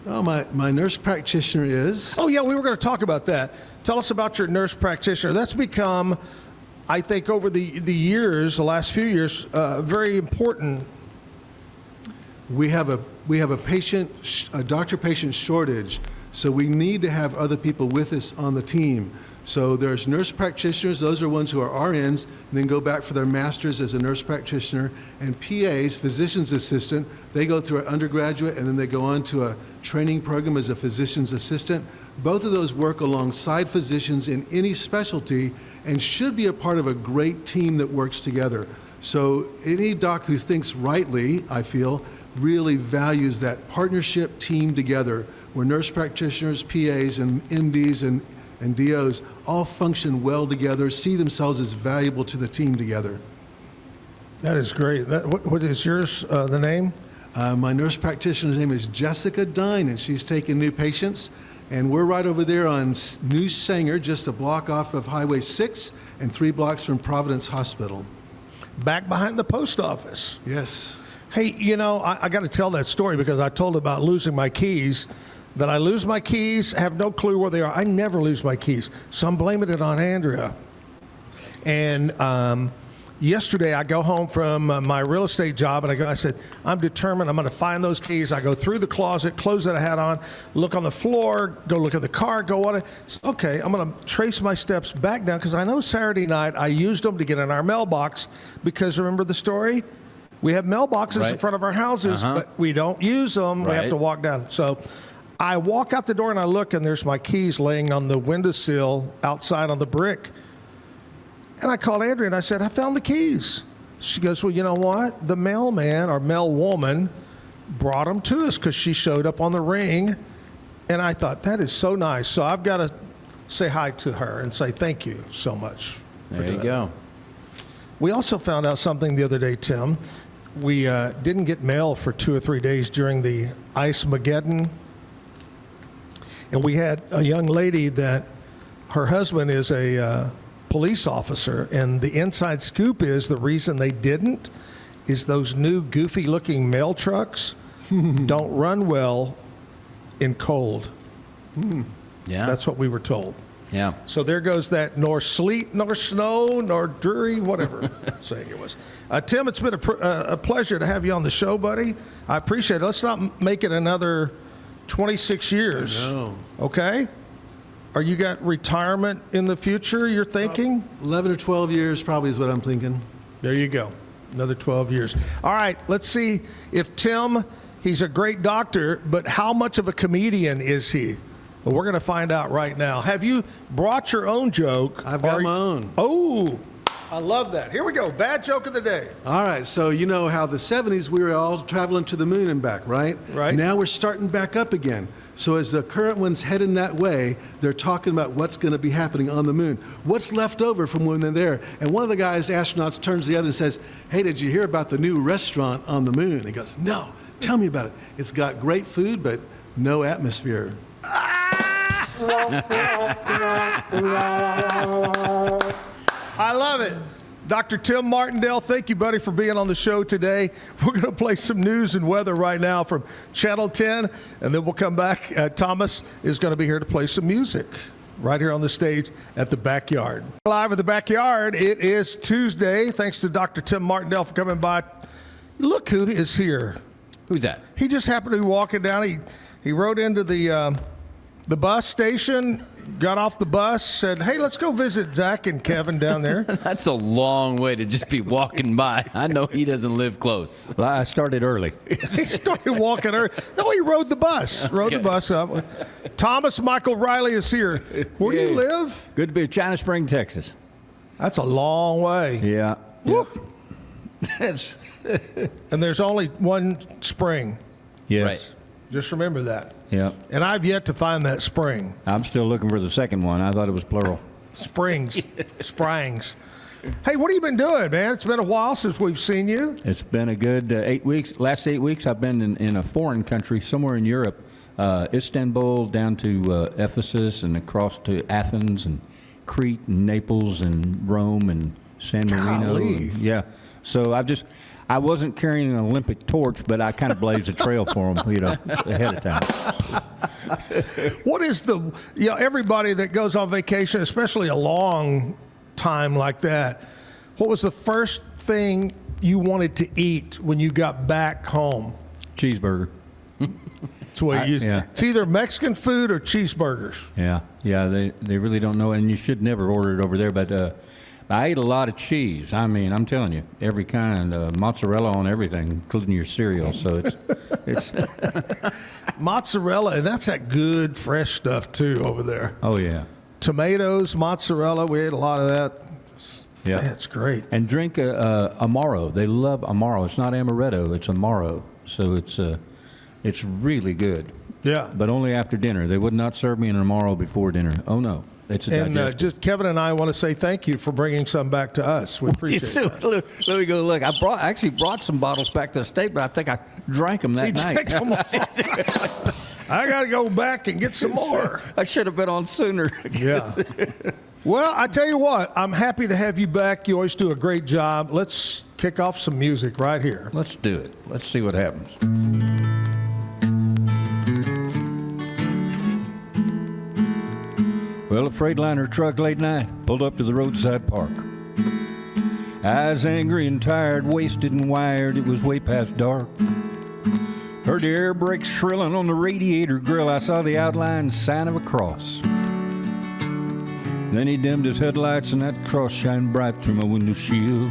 Oh, my nurse practitioner is. Oh, yeah, we were going to talk about that. Tell us about your nurse practitioner. That's become, I think, over the years, the last few years, very important. We have a doctor-patient shortage, so we need to have other people with us on the team. So there's nurse practitioners; those are ones who are RNs, and then go back for their masters as a nurse practitioner. And PAs, physician's assistant, they go through an undergraduate, and then they go on to a training program as a physician's assistant. Both of those work alongside physicians in any specialty, and should be a part of a great team that works together. So any doc who thinks rightly, I feel, really values that partnership team together, where nurse practitioners, PAs, and MDs and DOs all function well together, see themselves as valuable to the team together. That is great. What is yours, the name? My nurse practitioner's name is Jessica Dine, and she's taking new patients. And we're right over there on New Sanger, just a block off of Highway 6 and 3 blocks from Providence Hospital. Back behind the post office. Yes. Hey, you know, I got to tell that story because I told about losing my keys, that I lose my keys, have no clue where they are. I never lose my keys. So I'm blaming it on Andrea. And yesterday I go home from my real estate job and I said, I'm determined I'm going to find those keys. I go through the closet, clothes that I had on, look on the floor, go look at the car, go on it. Okay, I'm going to trace my steps back down because I know Saturday night I used them to get in our mailbox because remember the story? We have mailboxes in front of our houses, but we don't use them. We have to walk down. So I walk out the door and I look, and there's my keys laying on the windowsill outside on the brick. And I called Andrea and I said, I found the keys. She goes, well, you know what? The mailman or mailwoman brought them to us because she showed up on the ring. And I thought, that is so nice. So I've got to say hi to her and say thank you so much. There you go. We also found out something the other day, Tim. We didn't get mail for 2 or 3 days during the Ice-Mageddon. And we had a young lady that her husband is a police officer. And the inside scoop is the reason they didn't is those new goofy-looking mail trucks don't run well in cold. Yeah. That's what we were told. Yeah. So there goes that nor sleet, nor snow, nor dreary, whatever saying it was. Tim, it's been a pleasure to have you on the show, buddy. I appreciate it. Let's not make it another 26 years. No. Okay? Are you got retirement in the future you're thinking? 11 or 12 years probably is what I'm thinking. There you go. Another 12 years. All right, let's see if Tim, he's a great doctor, but how much of a comedian is he? Well, we're going to find out right now. Have you brought your own joke? I've got my own. Oh, I love that. Here we go. Bad joke of the day. All right, so you know how the 70s we were all traveling to the moon and back, right? Right. Now we're starting back up again. So as the current one's heading that way, they're talking about what's going to be happening on the moon. What's left over from when they're there? And one of the guys, astronauts, turns to the other and says, hey, did you hear about the new restaurant on the moon? He goes, no, tell me about it. It's got great food, but no atmosphere. I love it. Dr. Tim Martindale, thank you, buddy, for being on the show today. We're going to play some news and weather right now from Channel 10, and then we'll come back. Thomas is going to be here to play some music right here on the stage at the Backyard. Live at the Backyard, it is Tuesday. Thanks to Dr. Tim Martindale for coming by. Look who is here. Who's that? He just happened to be walking down. He rode into the bus station, got off the bus, said, "Hey, let's go visit Zack and Kevin down there." That's a long way to just be walking by. I know he doesn't live close. Well, I started early. He started walking early. No, he rode the bus. Rode the bus up. Thomas Michael Riley is here. Where do you live? Good to be in China Spring, Texas. That's a long way. Yeah. Woo. That's And there's only one spring. yes. Right. Just remember that. Yeah. And I've yet to find that spring. I'm still looking for the second one. I thought it was plural. Springs. Springs. Hey, what have you been doing, man? It's been a while since we've seen you. It's been a good 8 weeks. Last 8 weeks, I've been in a foreign country, somewhere in Europe, Istanbul down to Ephesus and across to Athens and Crete and Naples and Rome and San Marino. Golly. Yeah. So I wasn't carrying an Olympic torch, but I kind of blazed a trail for them, ahead of time. What is everybody that goes on vacation, especially a long time like that, what was the first thing you wanted to eat when you got back home? Cheeseburger. It's what yeah. It's either Mexican food or cheeseburgers. Yeah. They really don't know, and you should never order it over there. But I ate a lot of cheese. I mean, I'm telling you, every kind, mozzarella on everything, including your cereal. So it's Mozzarella, and that's that good fresh stuff too over there. oh yeah. Tomatoes, mozzarella, we ate a lot of that. Yeah. That's great. And drink Amaro. They love Amaro. It's not amaretto. It's Amaro. So it's really good. Yeah. But only after dinner. They would not serve me an Amaro before dinner. Oh no, it's a And digestive. just Kevin and I want to say thank you for bringing some back to us. We appreciate it. Let me go look. I actually brought some bottles back to the state, but I think I drank them that night. I got to go back and get some more. I should have been on sooner. Yeah. Well, I tell you what, I'm happy to have you back. You always do a great job. Let's kick off some music right here. Let's do it. Let's see what happens. Well, a Freightliner truck late night pulled up to the roadside park. Eyes angry and tired, wasted and wired, it was way past dark. Heard the air brakes shrilling on the radiator grill. I saw the outline sign of a cross. Then he dimmed his headlights and that cross shined bright through my window shield.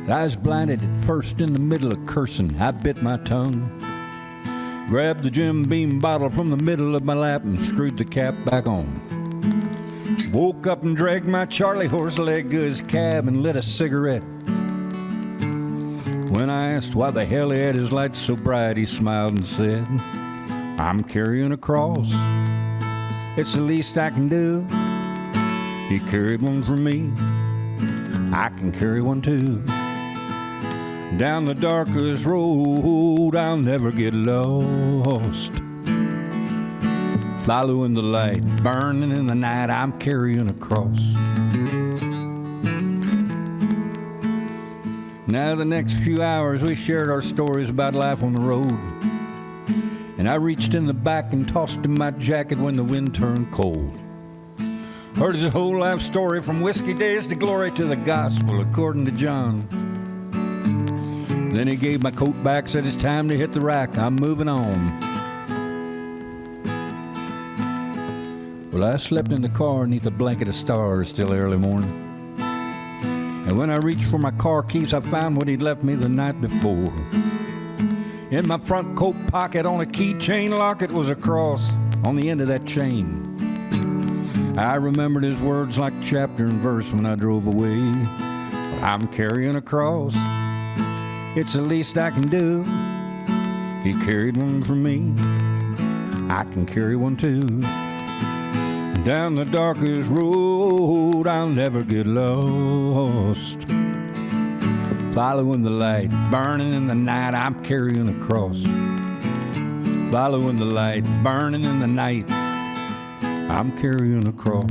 I was blinded at first in the middle of cursing. I bit my tongue. Grabbed the Jim Beam bottle from the middle of my lap and screwed the cap back on. Woke up and dragged my Charlie horse leg to his cab and lit a cigarette. When I asked why the hell he had his lights so bright, he smiled and said, "I'm carrying a cross. It's the least I can do." He carried one for me. I can carry one too. Down the darkest road, I'll never get lost. Following the light, burning in the night, I'm carrying a cross. Now the next few hours, we shared our stories about life on the road. And I reached in the back and tossed him my jacket when the wind turned cold. Heard his whole life story from whiskey days to glory to the gospel according to John. Then he gave my coat back, said it's time to hit the rack, I'm moving on. Well, I slept in the car beneath a blanket of stars till early morning. And when I reached for my car keys, I found what he'd left me the night before. In my front coat pocket on a keychain locket was a cross on the end of that chain. I remembered his words like chapter and verse when I drove away. I'm carrying a cross. It's the least I can do. He carried one for me. I can carry one too. Down the darkest road, I'll never get lost. Following the light, burning in the night, I'm carrying a cross. Following the light, burning in the night, I'm carrying a cross.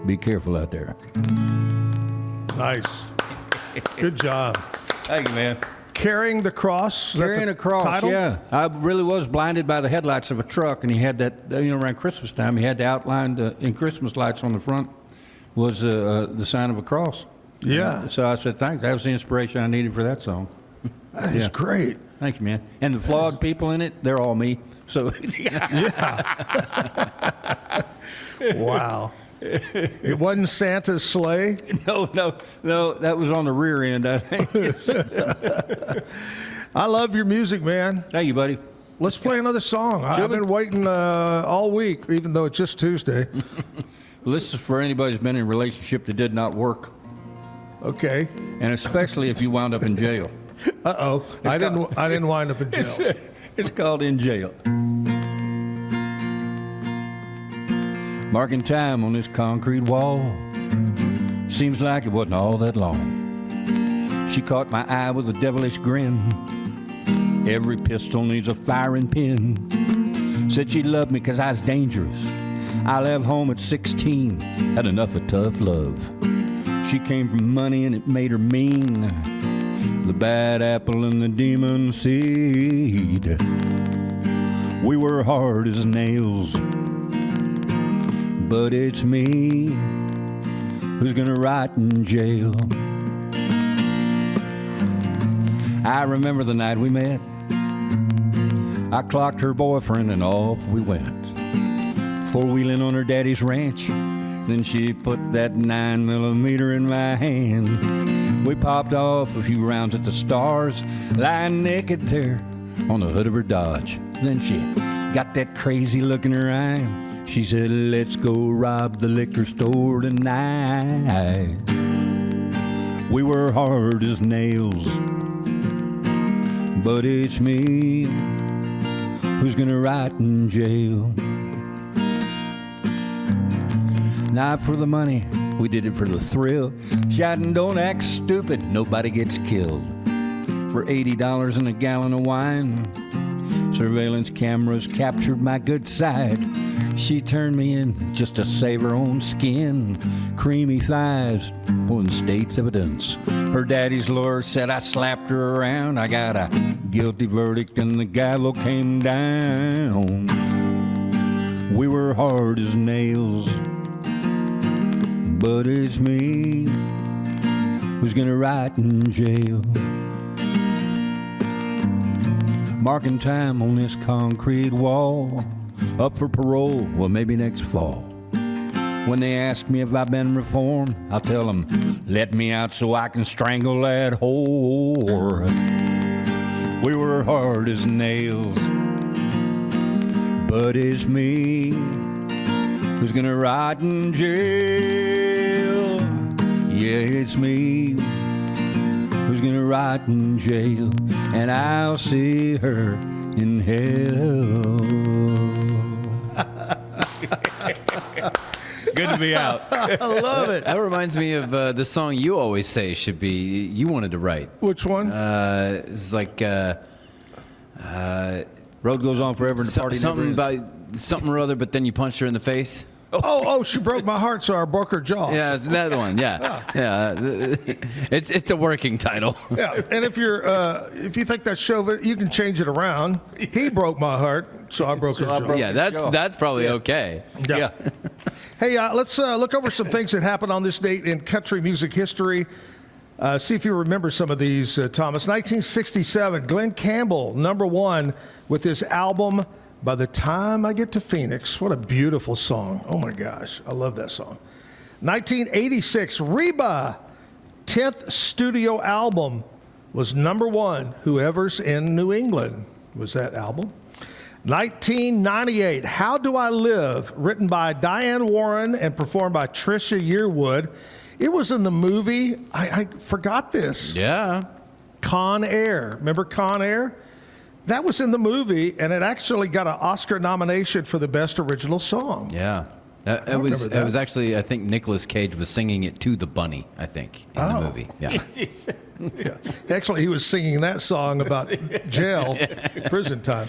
Be careful out there. Nice. Good job. Thank you, man. Carrying the cross. Is that Carrying the a cross, title? yeah. I really was blinded by the headlights of a truck, and he had that, around Christmas time, he had the outlined in Christmas lights on the front was the sign of a cross. Yeah. So I said, thanks. That was the inspiration I needed for that song. That is great. Thank you, man. And the flawed people in it, they're all me. So, Wow. It wasn't Santa's sleigh? no, that was on the rear end, I think. I love your music, man. Thank you, buddy. Let's play another song. I've been waiting all week, even though it's just Tuesday. Well, this is for anybody who's been in a relationship that did not work, Okay. and especially if you wound up in jail. Uh-oh. I didn't wind up in jail. It's called In Jail. Marking time on this concrete wall. Seems like it wasn't all that long. She caught my eye with a devilish grin. Every pistol needs a firing pin. Said she loved me 'cause I was dangerous. I left home at 16, had enough of tough love. She came from money and it made her mean. The bad apple and the demon seed. We were hard as nails, but it's me who's gonna rot in jail. I remember the night we met. I clocked her boyfriend and off we went. Four-wheeling on her daddy's ranch. Then she put that 9mm in my hand. We popped off a few rounds at the stars, lying naked there on the hood of her Dodge. Then she got that crazy look in her eye. She said, let's go rob the liquor store tonight. We were hard as nails, but it's me who's gonna rot in jail. Not for the money, we did it for the thrill. Shouting, don't act stupid, nobody gets killed. For $80 and a gallon of wine, surveillance cameras captured my good side. She turned me in just to save her own skin. Creamy thighs, pulling state's evidence. Her daddy's lawyer said I slapped her around. I got a guilty verdict and the gavel came down. We were hard as nails, but it's me who's gonna rot in jail. Marking time on this concrete wall. Up for parole, well, maybe next fall. When they ask me if I've been reformed, I'll tell them, let me out so I can strangle that whore. We were hard as nails, but it's me who's gonna rot in jail. Yeah, it's me who's gonna rot in jail, and I'll see her in hell. Good to be out. I love it. That reminds me of the song you always say should be, you wanted to write. Which one? It's like Road goes on forever and the party something never ends. about something or other, but then you punched her in the face. Oh, she broke my heart, so I broke her jaw. Yeah, it's that one. Yeah, yeah. It's a working title. Yeah, and if you think that's show, you can change it around. He broke my heart, so I broke his jaw. Yeah, that's probably okay. Yeah. Hey, let's look over some things that happened on this date in country music history. See if you remember some of these, Thomas. 1967, Glenn Campbell, #1 with his album, By the Time I Get to Phoenix. What a beautiful song. Oh, my gosh. I love that song. 1986, Reba, 10th studio album, was #1. Whoever's in New England was that album. 1998, How Do I Live, written by Diane Warren and performed by Trisha Yearwood. It was in the movie, I forgot this, Yeah. Con Air. Remember Con Air? That was in the movie, and it actually got an Oscar nomination for the Best Original Song. Yeah. It remember was that. it was actually, I think Nicolas Cage was singing it to the bunny, I think, in the movie. Yeah. Yeah. Actually, he was singing that song about jail, prison time.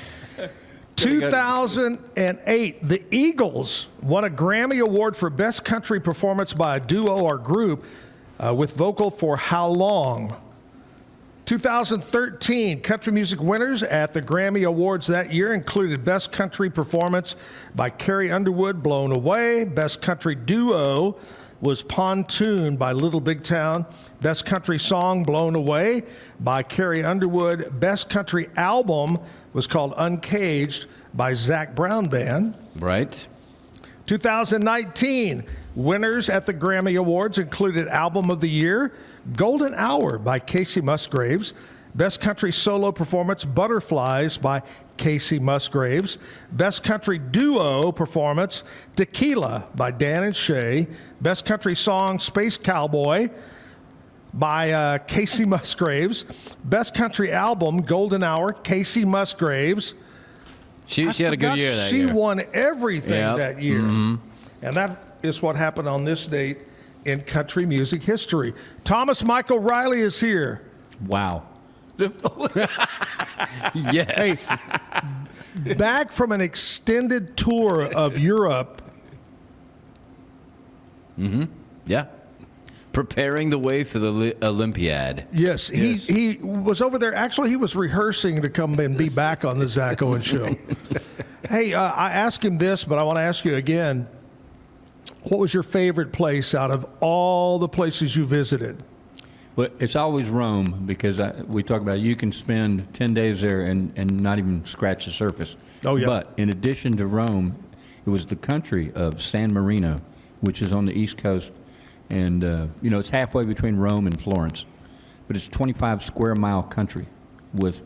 2008, the Eagles won a Grammy Award for Best Country Performance by a Duo or Group with vocal for How Long. 2013, country music winners at the Grammy Awards that year included Best Country Performance by Carrie Underwood, Blown Away, Best Country Duo was Pontoon by Little Big Town. Best country song, Blown Away by Carrie Underwood. Best country album was called Uncaged by Zack Brown Band. Right. 2019 winners at the Grammy Awards included Album of the Year, Golden Hour by Casey Musgraves. Best country solo performance, Butterflies by Casey Musgraves. Best country duo performance, Tequila by Dan and Shay. Best country song, Space Cowboy by Casey Musgraves. Best country album, Golden Hour, Casey Musgraves. She had a good year that she year. She won everything Yep. that year. Mm-hmm. And that is what happened on this date in country music history. Thomas Michael Riley is here. Wow. Yes. Hey, back from an extended tour of Europe. Yeah. Preparing the way for the Olympiad. Yes, he was over there. Actually, he was rehearsing to come and be back on the Zack Owen Show. Hey, I asked him this, but I want to ask you again. What was your favorite place out of all the places you visited? Well, it's always Rome because we talk about you can spend 10 days there and not even scratch the surface. Oh, yeah. But in addition to Rome, it was the country of San Marino, which is on the East Coast. And, it's halfway between Rome and Florence. But it's 25 square mile country with,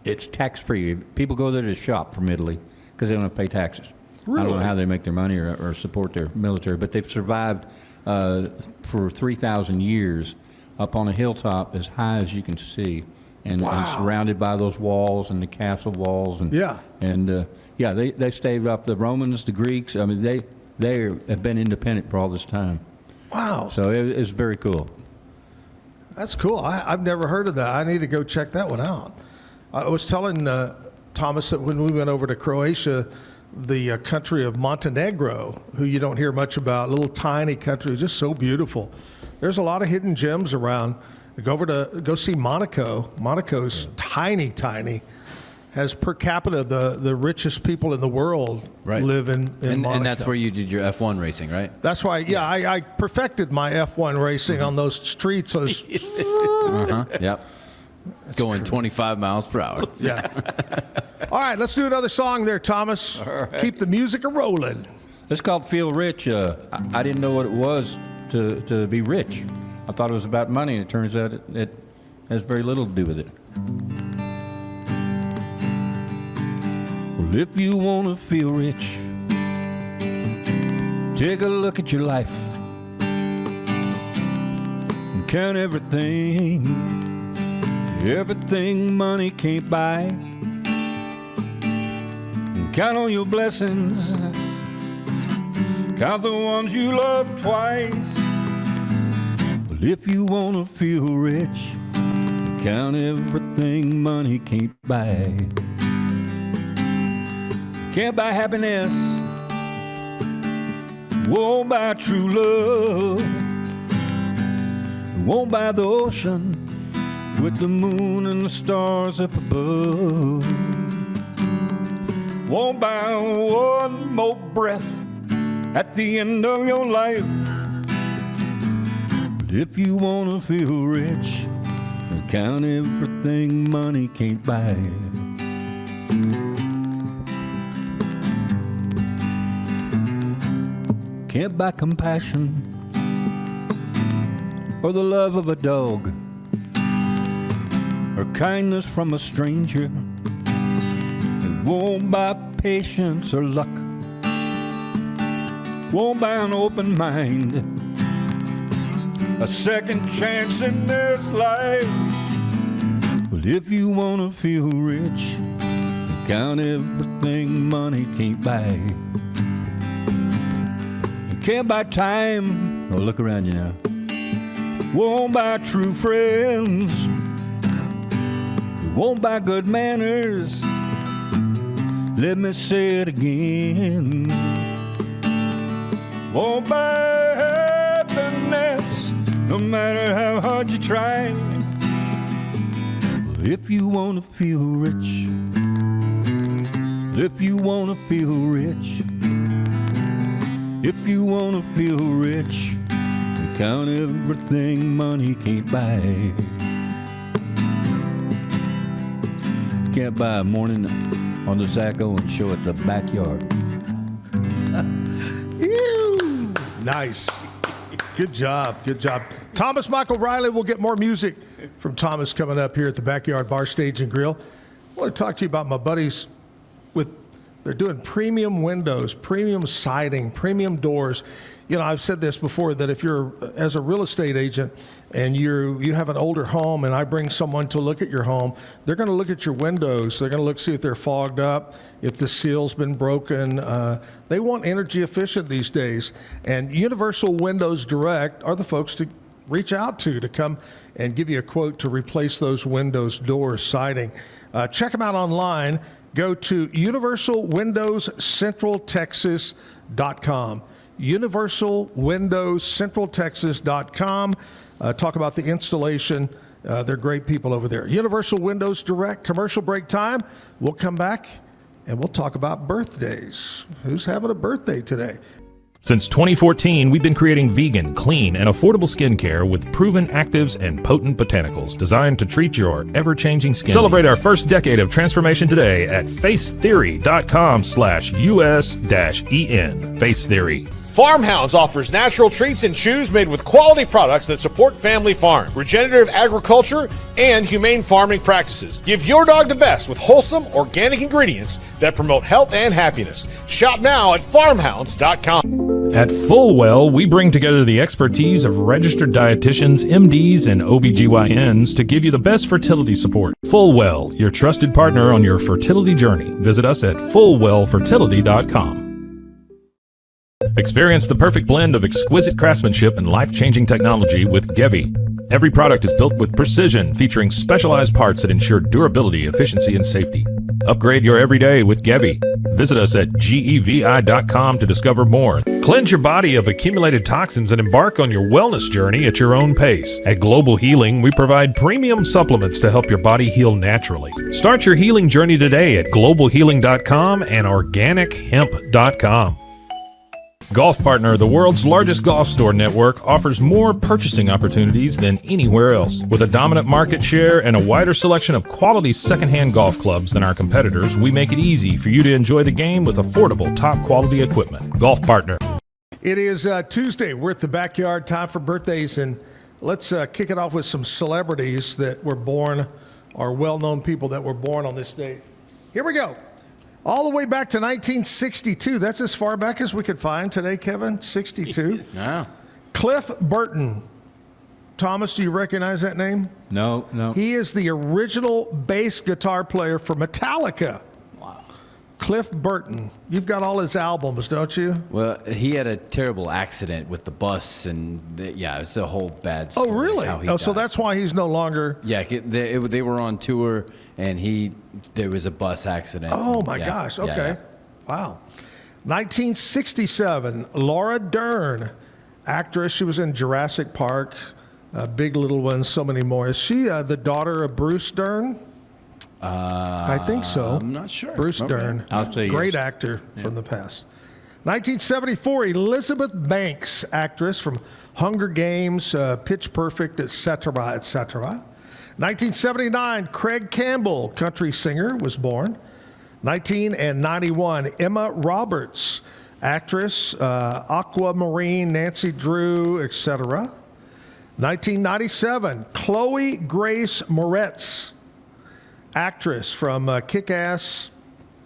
it's tax-free. People go there to shop from Italy because they don't have to pay taxes. Really? I don't know how they make their money or support their military, but they've survived for 3,000 years up on a hilltop as high as you can see, and surrounded by those walls and the castle walls. And they staved off the Romans, the Greeks. I mean, they have been independent for all this time. Wow. So it's very cool. That's cool. I've never heard of that. I need to go check that one out. I was telling Thomas that when we went over to Croatia, the country of Montenegro, who you don't hear much about, little tiny country, just so beautiful. There's a lot of hidden gems around. Go see Monaco. Monaco's tiny, has per capita the richest people in the world live in Monaco. And that's where you did your F1 racing, right? That's why, I perfected my F1 racing on those streets. Those Yep. Going 25 miles per hour. Yeah. All right, let's do another song there, Thomas. Keep the music a-rolling. It's called Feel Rich. I didn't know what it was to be rich. I thought it was about money, and it turns out it has very little to do with it. Well, if you want to feel rich, take a look at your life and count everything money can't buy. And count on your blessings, count the ones you love twice. Well, if you want to feel rich, count everything money can't buy. Can't buy happiness, won't buy true love, won't buy the ocean with the moon and the stars up above, won't buy one more breath at the end of your life. But if you want to feel rich, count everything money can't buy. Can't buy compassion or the love of a dog or kindness from a stranger. It won't buy patience or luck, won't buy an open mind, a second chance in this life. But if you want to feel rich, count everything money can't buy. You can't buy time, oh look around you now, won't buy true friends, you won't buy good manners, let me say it again, won't buy happiness, no matter how hard you try. If you want to feel rich, if you want to feel rich, If you wanna feel rich, count everything money can't buy. Can't buy a morning on the Zack Owen show at the backyard. Ew. Nice. Good job. Good job. Thomas Michael Riley. We'll get more music from Thomas coming up here at the Backyard Bar Stage and Grill. I want to talk to you about my buddies they're doing premium windows, premium siding, premium doors. You know, I've said this before, that if you're, as a real estate agent, and you have an older home and I bring someone to look at your home, they're going to look at your windows. They're going to look, see if they're fogged up, if the seal's been broken. They want energy efficient these days. And Universal Windows Direct are the folks to reach out to come and give you a quote to replace those windows, doors, siding. Check them out online. Go to universalwindowscentraltexas.com. universalwindowscentraltexas.com. Talk about the installation. They're great people over there. Universal Windows Direct, commercial break time. We'll come back and we'll talk about birthdays. Who's having a birthday today? Since 2014, we've been creating vegan, clean, and affordable skincare with proven actives and potent botanicals designed to treat your ever-changing skin. Celebrate our first decade of transformation today at facetheory.com/US-EN. Face Theory. Farmhounds offers natural treats and chews made with quality products that support family farm, regenerative agriculture, and humane farming practices. Give your dog the best with wholesome, organic ingredients that promote health and happiness. Shop now at farmhounds.com. At Fullwell, we bring together the expertise of registered dietitians, MDs, and OBGYNs to give you the best fertility support. Fullwell, your trusted partner on your fertility journey. Visit us at fullwellfertility.com. Experience the perfect blend of exquisite craftsmanship and life-changing technology with Gevi. Every product is built with precision, featuring specialized parts that ensure durability, efficiency, and safety. Upgrade your everyday with Gevi. Visit us at gevi.com to discover more. Cleanse your body of accumulated toxins and embark on your wellness journey at your own pace. At Global Healing, we provide premium supplements to help your body heal naturally. Start your healing journey today at globalhealing.com and organichemp.com. Golf Partner, the world's largest golf store network, offers more purchasing opportunities than anywhere else. With a dominant market share and a wider selection of quality secondhand golf clubs than our competitors, we make it easy for you to enjoy the game with affordable, top-quality equipment. Golf Partner. It is Tuesday. We're at the Backyard, time for birthdays, and let's kick it off with some celebrities that were born, or well-known people that were born on this date. Here we go. All the way back to 1962. That's as far back as we could find today, Kevin. 62. No. Cliff Burton. Thomas, do you recognize that name? No. He is the original bass guitar player for Metallica. Wow. Cliff Burton. You've got all his albums, don't you? Well, he had a terrible accident with the bus, and it's a whole bad story. Oh, really? How he So died. that's why he's no longer. Yeah, they were on tour, and there was a bus accident. Oh, my gosh. Okay. Wow. 1967, Laura Dern, actress. She was in Jurassic Park, Big Little Ones, so many more. Is she the daughter of Bruce Dern? I think so. I'm not sure. Bruce Dern. I'll say Great yes. actor from the past. 1974, Elizabeth Banks, actress from Hunger Games, Pitch Perfect, etc., etc. 1979, Craig Campbell, country singer, was born. 1991, Emma Roberts, actress, Aquamarine, Nancy Drew, etc. 1997, Chloe Grace Moretz, actress from Kick-Ass,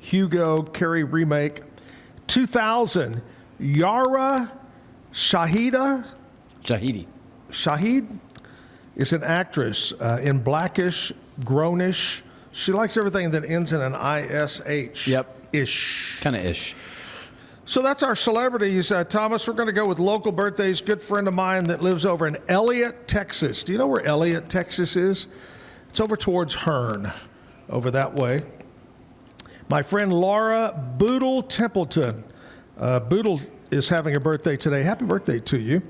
Hugo, Carrie remake. 2000, Yara Shahidi is an actress in Blackish, Grownish. She likes everything that ends in an ISH. Yep. Ish. Kind of ish. So that's our celebrities. Thomas, we're going to go with local birthdays. Good friend of mine that lives over in Elliott, Texas. Do you know where Elliott, Texas is? It's over towards Hearn, over that way. My friend Laura Boodle Templeton. Boodle is having a birthday today. Happy birthday to you.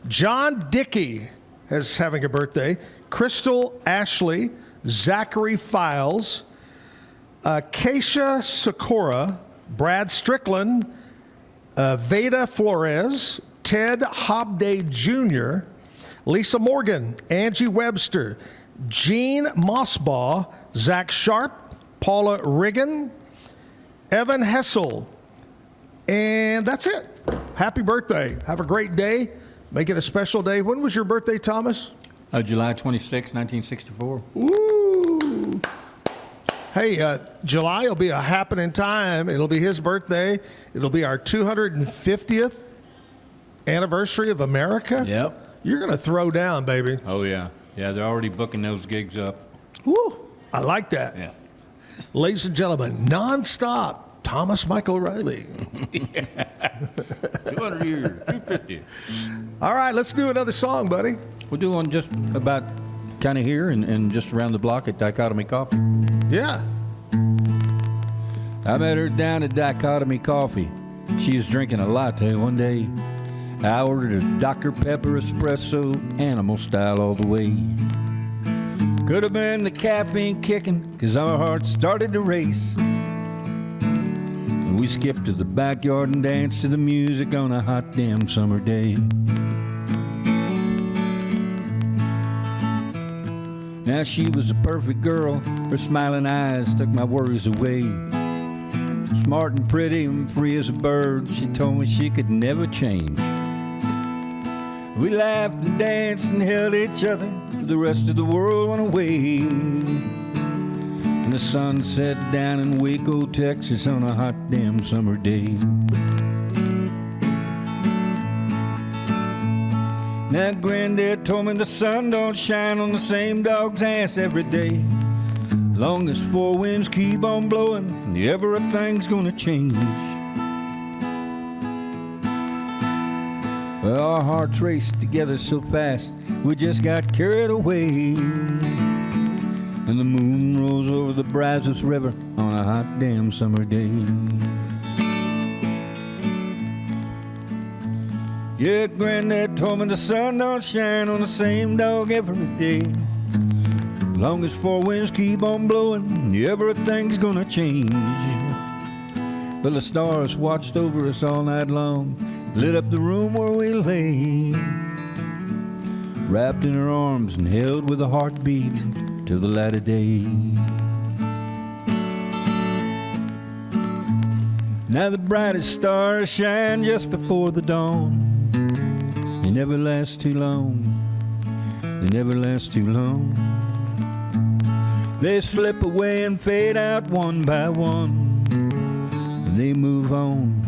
John Dickey is having a birthday. Crystal Ashley, Zachary Files, Keisha Sakura, Brad Strickland, Veda Flores, Ted Hobday Jr., Lisa Morgan, Angie Webster, Jean Mossbaugh, Zack Sharp, Paula Riggin, Evan Hessel, and that's it. Happy birthday. Have a great day. Make it a special day. When was your birthday, Thomas? July 26, 1964. Woo! Hey, July will be a happening time. It'll be his birthday. It'll be our 250th anniversary of America. Yep. You're going to throw down, baby. Oh, yeah. Yeah, they're already booking those gigs up. Woo! I like that. Yeah. Ladies and gentlemen, nonstop, Thomas Michael Riley. 200 years, 250. All right, let's do another song, buddy. We're doing just about kind of here and just around the block at Dichotomy Coffee. Yeah. I met her down at Dichotomy Coffee. She was drinking a latte one day. I ordered a Dr. Pepper espresso, animal style all the way. Could have been the caffeine kicking, 'cause our hearts started to race. And we skipped to the backyard and danced to the music on a hot damn summer day. Now she was a perfect girl. Her smiling eyes took my worries away. Smart and pretty and free as a bird, she told me she could never change. We laughed and danced and held each other till the rest of the world went away. And the sun set down in Waco, Texas on a hot damn summer day. Now Granddad told me the sun don't shine on the same dog's ass every day. Long as four winds keep on blowing, everything's gonna change. Well, our hearts raced together so fast, we just got carried away. And the moon rose over the Brazos River on a hot damn summer day. Yeah, Granddad told me the sun don't shine on the same dog every day. Long as four winds keep on blowing, everything's gonna change. Well, the stars watched over us all night long, lit up the room where we lay, wrapped in her arms and held with a heartbeat till the light of day. Now the brightest stars shine just before the dawn. They never last too long. They never last too long. They slip away and fade out one by one. And they move on.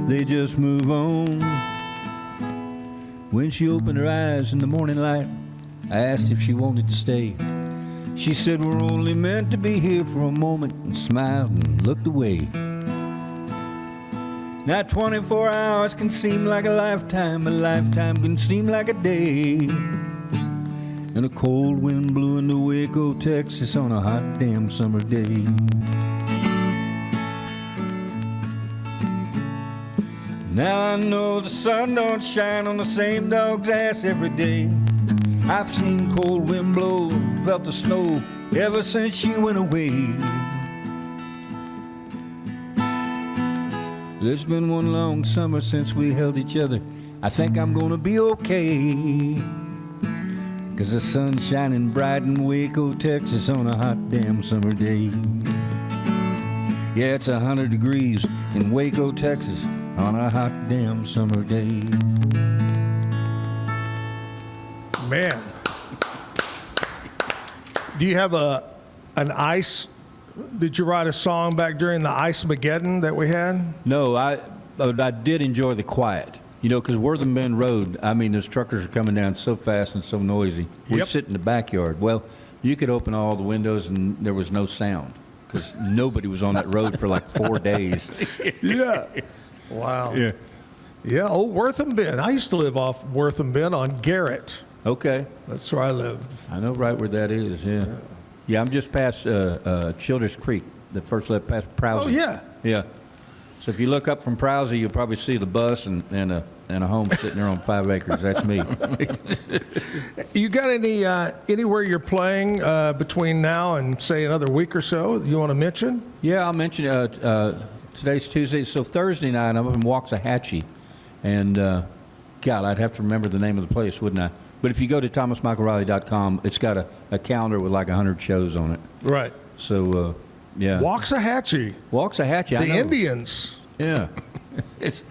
They just move on. When she opened her eyes in the morning light, I asked if she wanted to stay. She said we're only meant to be here for a moment, and smiled and looked away. Now 24 hours can seem like a lifetime can seem like a day. And a cold wind blew into Waco, Texas on a hot damn summer day. Now I know the sun don't shine on the same dog's ass every day. I've seen cold wind blow, felt the snow ever since she went away. It's been one long summer since we held each other. I think I'm gonna be okay. 'Cause the sun's shining bright in Waco, Texas on a hot damn summer day. Yeah, it's 100 degrees in Waco, Texas on a hot damn summer day. Man. Do you have an ice? Did you write a song back during the Ice-mageddon that we had? No, I did enjoy the quiet. You know, because Wortham Bend Road, I mean, those truckers are coming down so fast and so noisy. We Yep. sit in the backyard. Well, you could open all the windows and there was no sound because nobody was on that road for like 4 days. Yeah. Wow. Yeah. Yeah, old Wortham Bend. I used to live off Wortham Bend on Garrett. Okay. That's where I lived. I know right where that is, yeah. Yeah, I'm just past Childers Creek, the first left past Prowsey. Oh, yeah. Yeah. So if you look up from Prowsey, you'll probably see the bus and a home sitting there on 5 acres. That's me. You got any anywhere you're playing between now and, say, another week or so you want to mention? Yeah, I'll mention Today's Tuesday, so Thursday night I'm up in Waxahachie, and God, I'd have to remember the name of the place, wouldn't I? But if you go to thomasmichaelriley.com, it's got a calendar with like 100 shows on it. Right. So, yeah. Waxahachie. Waxahachie, I The know. Indians. Yeah. It's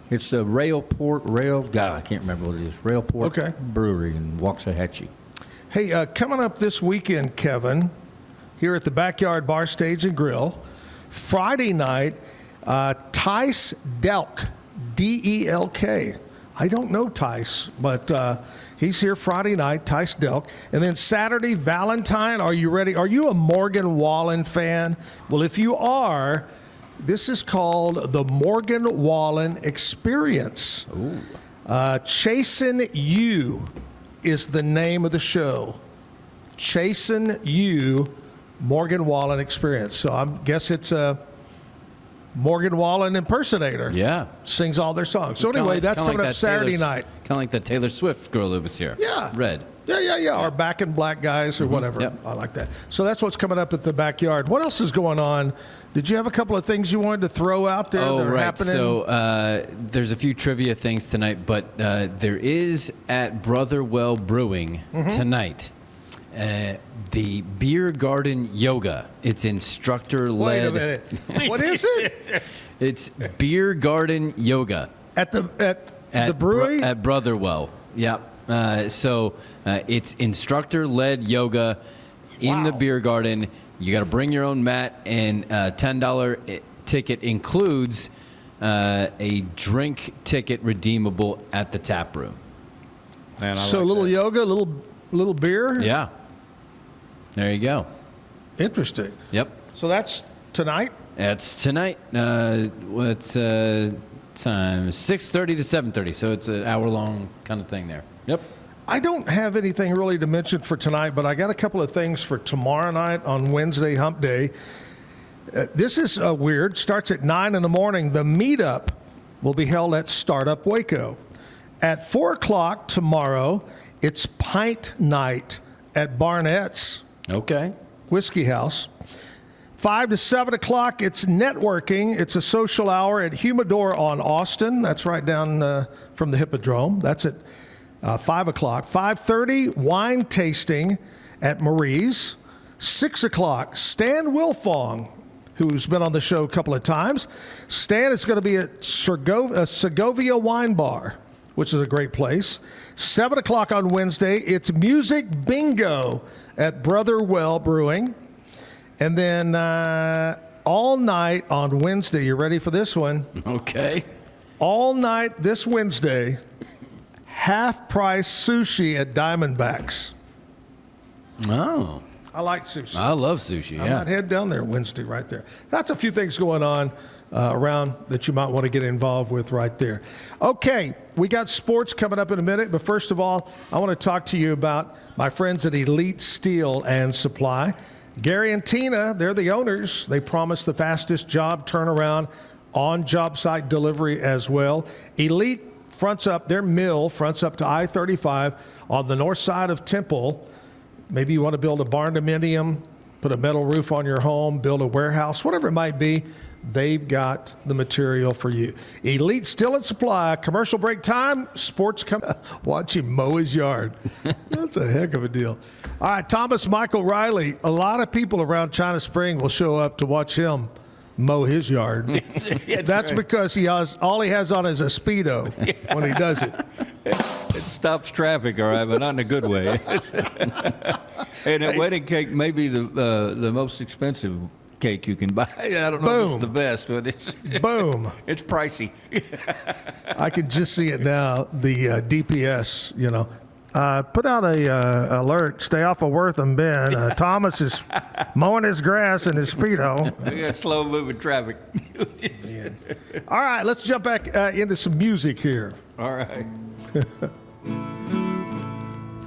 the God, I can't remember what it is. Railport Okay. Brewery in Waxahachie. Hey, coming up this weekend, Kevin, here at the Backyard Bar Stage and Grill, Friday night, Tice Delk, D-E-L-K. I don't know Tice, but he's here Friday night, Tice Delk. And then Saturday, Valentine. Are you ready? Are you a Morgan Wallen fan? Well, if you are, this is called the Morgan Wallen Experience. Chasing You is the name of the show. Chasing You, Morgan Wallen Experience. So I guess it's a Morgan Wallen impersonator. Yeah. Sings all their songs. So anyway, that's coming up Saturday night. Kind of like that Taylor Swift girl that was here. Yeah. Red. Yeah. Or Back in Black guys or whatever. Yep. I like that. So that's what's coming up at the Backyard. What else is going on? Did you have a couple of things you wanted to throw out there that are happening? So there's a few trivia things tonight, but there is at Brotherwell Brewing tonight the Beer Garden Yoga. It's instructor-led. Wait a minute. What is it? It's Beer Garden Yoga. At the brewery? At Brotherwell. Yep. So it's instructor-led yoga in the beer garden. You got to bring your own mat, and $10 ticket includes a drink ticket redeemable at the tap room. Man, So a little yoga, little beer? Yeah. There you go. Interesting. Yep. So that's tonight? It's tonight. What's time? 6:30 to 7:30. So it's an hour-long kind of thing there. Yep. I don't have anything really to mention for tonight, but I got a couple of things for tomorrow night on Wednesday, Hump Day. This is weird. Starts at 9 in the morning. The meetup will be held at Startup Waco. At 4 o'clock tomorrow, it's Pint Night at Barnett's Okay. Whiskey House. 5 to 7 o'clock, it's networking. It's a social hour at Humidor on Austin. That's right down from the Hippodrome. That's at 5 o'clock. 5:30, wine tasting at Marie's. 6 o'clock, Stan Wilfong, who's been on the show a couple of times. Stan is going to be at Segovia Wine Bar, which is a great place. 7 o'clock on Wednesday, it's Music Bingo at Brotherwell Brewing. And then all night on Wednesday, you ready for this one? Okay. All night this Wednesday, half-price sushi at Diamondbacks. Oh. I like sushi. I love sushi. I might head down there Wednesday right there. That's a few things going on around that you might want to get involved with right there. Okay, we got sports coming up in a minute, but first of all, I want to talk to you about my friends at Elite Steel and Supply. Gary and Tina, they're the owners. They promise the fastest job turnaround on job site delivery as well. Elite fronts up, their mill fronts up to I-35 on the north side of Temple. Maybe you want to build a barn dominium, put a metal roof on your home, build a warehouse, whatever it might be, they've got the material for you. Elite Steel and Supply, commercial break time, sports come. Watch him mow his yard. That's a heck of a deal. All right, Thomas Michael Riley, a lot of people around China Spring will show up to watch him mow his yard. That's right. Because he has all he has on is a Speedo when he does it. It stops traffic, all right, but not in a good way. And a wedding cake may be the most expensive cake you can buy. I don't know if it's the best, but it's boom. It's pricey. I can just see it now. The DPS, you know. Put out a alert. Stay off of Wortham Bend. Thomas is mowing his grass in his Speedo. We got slow moving traffic. All right, let's jump back into some music here. All right.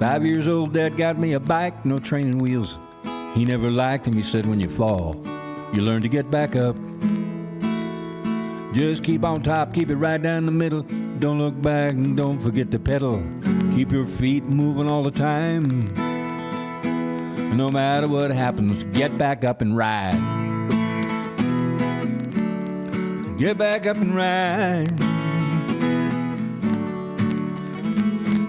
5 years old, Dad got me a bike, no training wheels. He never liked them. He said, when you fall, you learn to get back up. Just keep on top, keep it right down the middle. Don't look back and don't forget to pedal. Keep your feet moving all the time. No matter what happens, get back up and ride. Get back up and ride.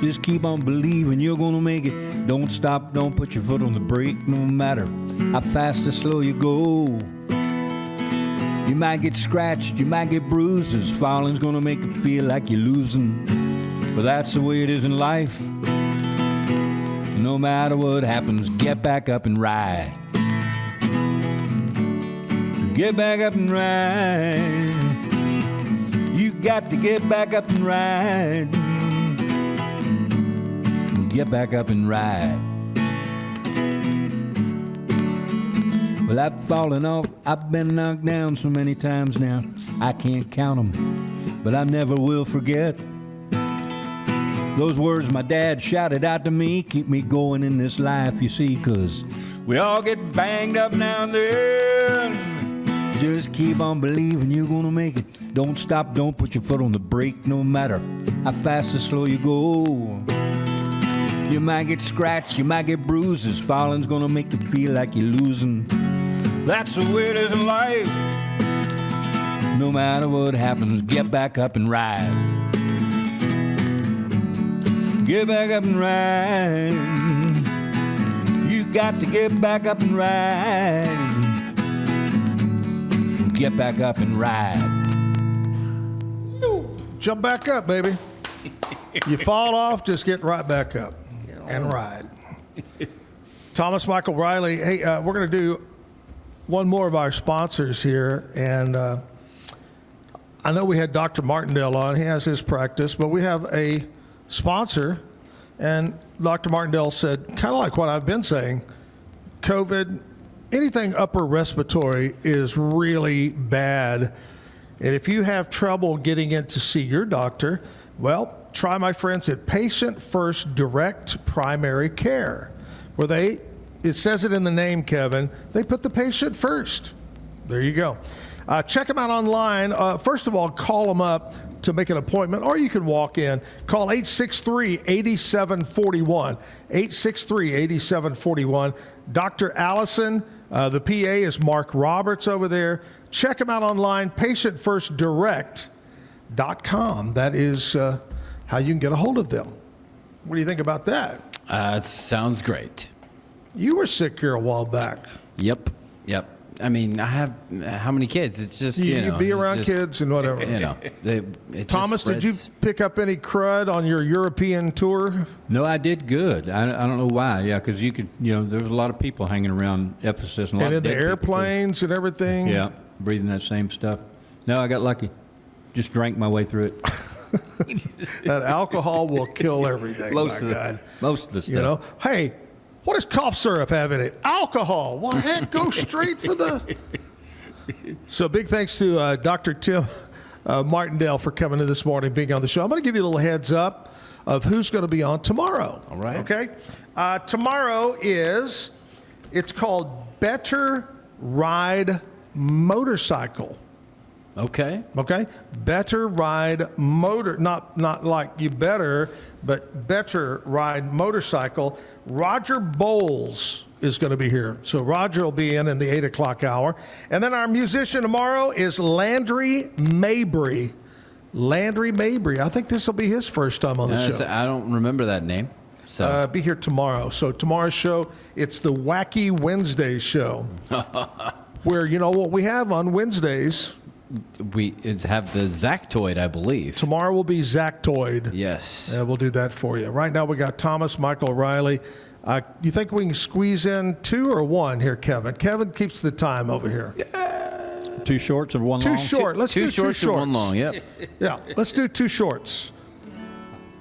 Just keep on believing you're gonna make it. Don't stop, don't put your foot on the brake, no matter how fast or slow you go. You might get scratched, you might get bruises. Falling's gonna make it feel like you're losing. But that's the way it is in life. No matter what happens, get back up and ride. Get back up and ride. You got to get back up and ride. Get back up and ride. Well, I've fallen off, I've been knocked down so many times now, I can't count them, but I never will forget. Those words my dad shouted out to me keep me going in this life, you see, 'cause we all get banged up now and then. Just keep on believing you're gonna make it. Don't stop, don't put your foot on the brake, no matter how fast or slow you go. You might get scratched, you might get bruises. Falling's gonna make you feel like you're losing. That's the way it is in life. No matter what happens, get back up and ride. Get back up and ride. You got to get back up and ride. Get back up and ride. Jump back up, baby. You fall off, just get right back up and ride. Thomas Michael Riley. Hey, we're going to do one more of our sponsors here. And I know we had Dr. Martindale on. He has his practice, but we have a sponsor. And Dr. Martindale said, kind of like what I've been saying, COVID, anything upper respiratory is really bad. And if you have trouble getting in to see your doctor, well, try my friends at Patient First Direct Primary Care, where it says it in the name, Kevin, they put the patient first. There you go. Check them out online. First of all, call them up to make an appointment, or you can walk in. Call 863-8741. 863-8741. Dr. Allison, the PA is Mark Roberts over there. Check them out online, patientfirstdirect.com. That is how you can get a hold of them. What do you think about that? It sounds great. You were sick here a while back. Yep. I mean, I have how many kids? It's just, you be around kids and whatever. It Thomas, just did you spreads. pick up any crud on your European tour? No, I did good. I don't know why. Yeah, because you could, there was a lot of people hanging around Ephesus. And a lot And of in the dead people, too. airplanes and everything? Yeah, breathing that same stuff. No, I got lucky. Just drank my way through it. That alcohol will kill everything, Most my of God. the stuff. Hey, what does cough syrup have in it? Alcohol. Well, heck, go straight for the... So big thanks to Dr. Tim Martindale for coming in this morning, being on the show. I'm going to give you a little heads up of who's going to be on tomorrow. All right. Okay? Tomorrow it's called Better Ride Motorcycle. Okay. Okay? Better Ride Motor, not like you better, but Better Ride Motorcycle. Roger Bowles is going to be here. So Roger will be in the 8 o'clock hour. And then our musician tomorrow is Landry Mabry. Landry Mabry. I think this will be his first time on the show. I don't remember that name. So Be here tomorrow. So tomorrow's show, it's the Wacky Wednesday show. Where, what we have on Wednesdays... we have the Zactoid, I believe. Tomorrow will be Zactoid. Yes. We'll do that for you. Right now we got Thomas Michael Riley. You think we can squeeze in 2 or 1 here, Kevin? Kevin keeps the time over here. 2 shorts and 1 long. Too short. Let's do 2 shorts. And 1 long. Yep. Yeah, let's do 2 shorts.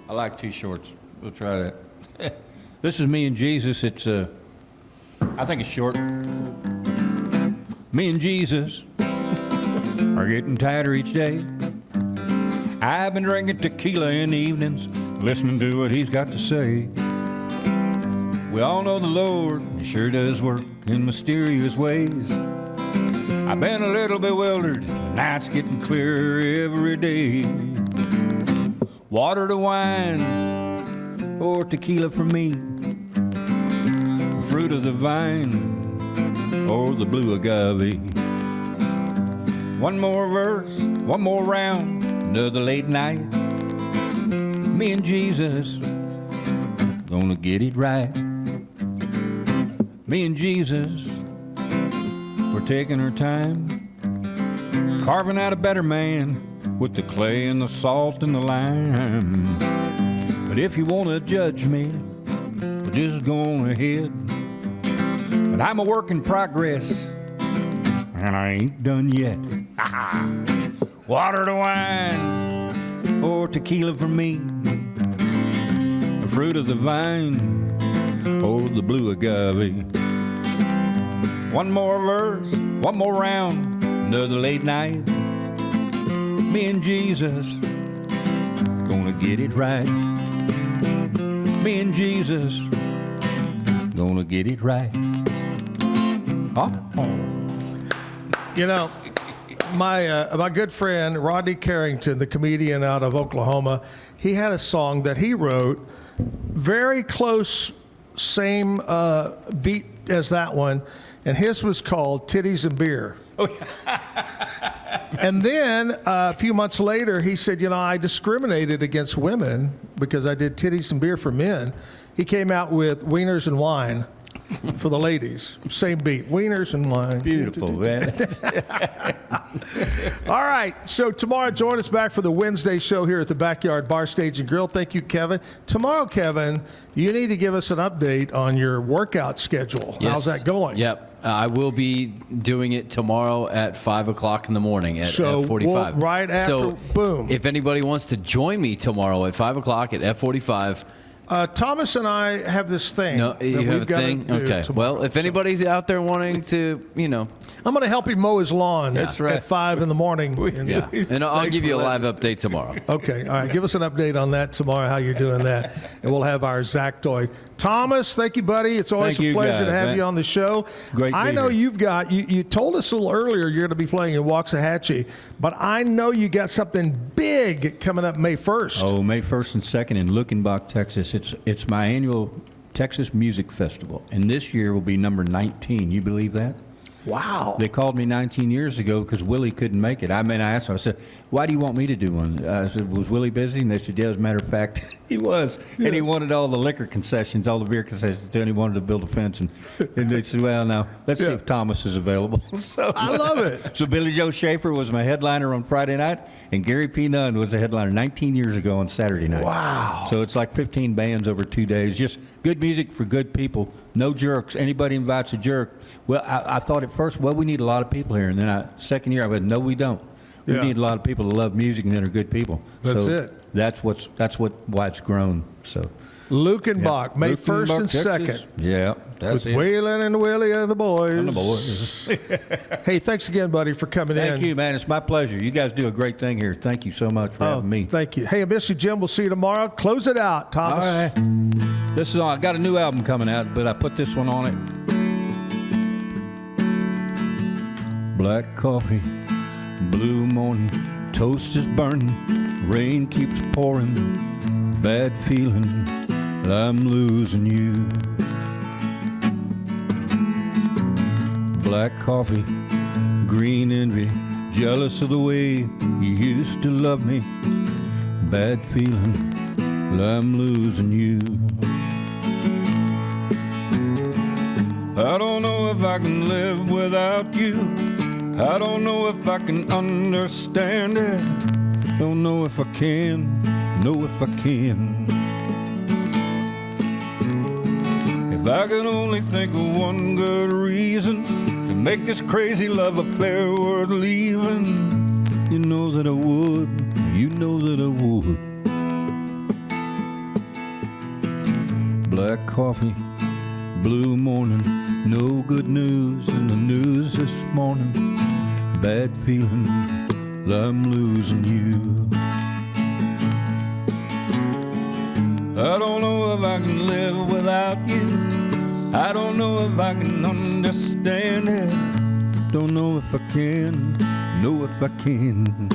I like 2 shorts. We'll try that. This is me and Jesus. It's I think it's short. Me and Jesus are getting tighter each day. I've been drinking tequila in the evenings, listening to what he's got to say. We all know the Lord sure does work in mysterious ways. I've been a little bewildered, now it's getting clearer every day. Water to wine, or tequila for me. Fruit of the vine, or the blue agave. One more verse, one more round, another late night. Me and Jesus gonna get it right. Me and Jesus, we're taking our time, carving out a better man with the clay and the salt and the lime. But if you want to judge me, just go on ahead. But I'm a work in progress, and I ain't done yet. Water to wine, or tequila for me. The fruit of the vine, or the blue agave. One more verse, one more round, another late night. Me and Jesus, gonna get it right. Me and Jesus, gonna get it right. Oh. You know, my good friend Rodney Carrington, the comedian out of Oklahoma, he had a song that he wrote, very close, same beat as that one, and his was called Titties and Beer. And then a few months later, he said, I discriminated against women because I did Titties and Beer for men. He came out with Wieners and Wine for the ladies. Same beat, Wieners and Wine. Beautiful, man. All right, so tomorrow, join us back for the Wednesday show here at the Backyard Bar, Stage and Grill. Thank you, Kevin. Tomorrow, Kevin, you need to give us an update on your workout schedule. Yes. How's that going? Yep. I will be doing it tomorrow at 5 o'clock in the morning at F45. Right after, so boom. If anybody wants to join me tomorrow at 5 o'clock at F45. Thomas and I have this thing. No, you have a thing? Okay. Tomorrow, well, if anybody's out there wanting to, I'm going to help him mow his lawn That's right. at 5 in the morning. yeah. And I'll give you a live update tomorrow. Okay. All right. Give us an update on that tomorrow, how you're doing that. And we'll have our Zack toy. Thomas, thank you, buddy. It's always Thank a you, pleasure guys, to have man. you on the show. Great to I be know here. you've got, you told us a little earlier you're going to be playing in Waxahachie, but I know you got something big coming up May 1st. Oh, May 1st and 2nd in Luckenbach, Texas. It's my annual Texas Music Festival, and this year will be number 19. You believe that? Wow. They called me 19 years ago because Willie couldn't make it. I asked him, I said, why do you want me to do one? I said, was Willie busy? And they said, yeah, as a matter of fact, he was. Yeah. And he wanted all the liquor concessions, all the beer concessions, and he wanted to build a fence. And they said, well, now, let's see if Thomas is available. So, I love it. So Billy Joe Schaefer was my headliner on Friday night, and Gary P. Nunn was the headliner 19 years ago on Saturday night. Wow. So it's like 15 bands over 2 days. Just good music for good people. No jerks. Anybody invites a jerk. Well, I thought at first, we need a lot of people here. And then second year, I went, no, we don't. We need a lot of people to love music and that are good people. That's so it. That's why it's grown. So Luckenbach, May 1st and Texas. 2nd. Yeah, that's With it. Waylon and Willie and the boys. And the boys. Hey, thanks again, buddy, for coming in. Thank you, man. It's my pleasure. You guys do a great thing here. Thank you so much for having me. Thank you. Hey, I miss you, Jim. We'll see you tomorrow. Close it out, Thomas. All right. This is on. I got a new album coming out, but I put this one on it. Black coffee, blue morning, toast is burning, rain keeps pouring, bad feeling, I'm losing you. Black coffee, green envy, jealous of the way you used to love me, bad feeling, I'm losing you. I don't know if I can live without you. I don't know if I can understand it. Don't know if I can, know if I can. If I could only think of one good reason to make this crazy love affair worth leaving, you know that I would, you know that I would. Black coffee, blue morning, no good news in the news this morning. Bad feeling, I'm losing you. I don't know if I can live without you. I don't know if I can understand it. Don't know if I can, know if I can.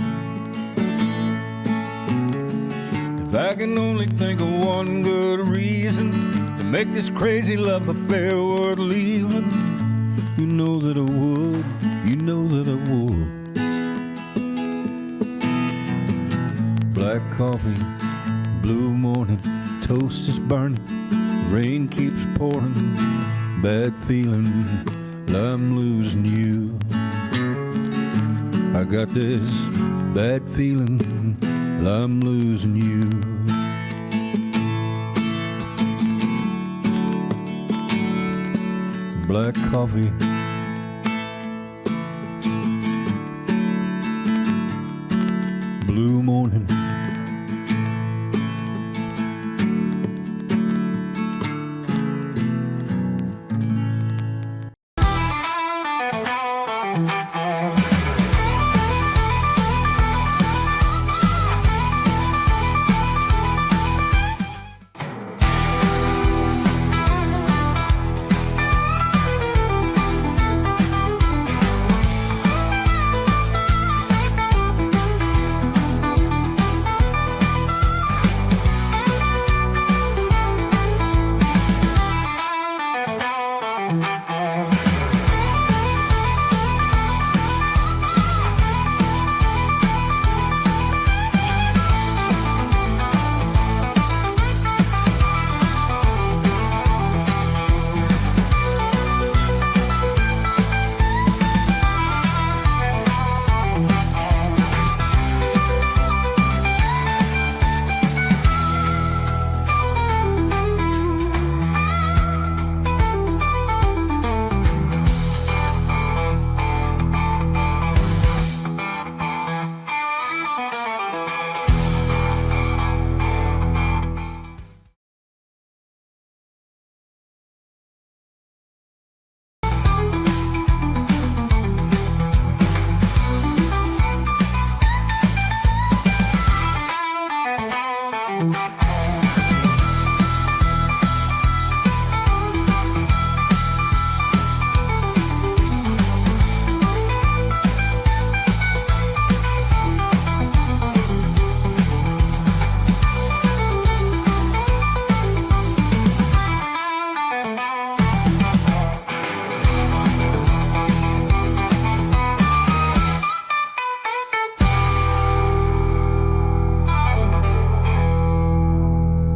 If I can only think of one good reason to make this crazy love affair worth leaving, you know that I would, you know that I would. coffee, blue morning, toast is burning, rain keeps pouring, bad feeling, I'm losing you. I got this bad feeling, I'm losing you. Black coffee, blue morning,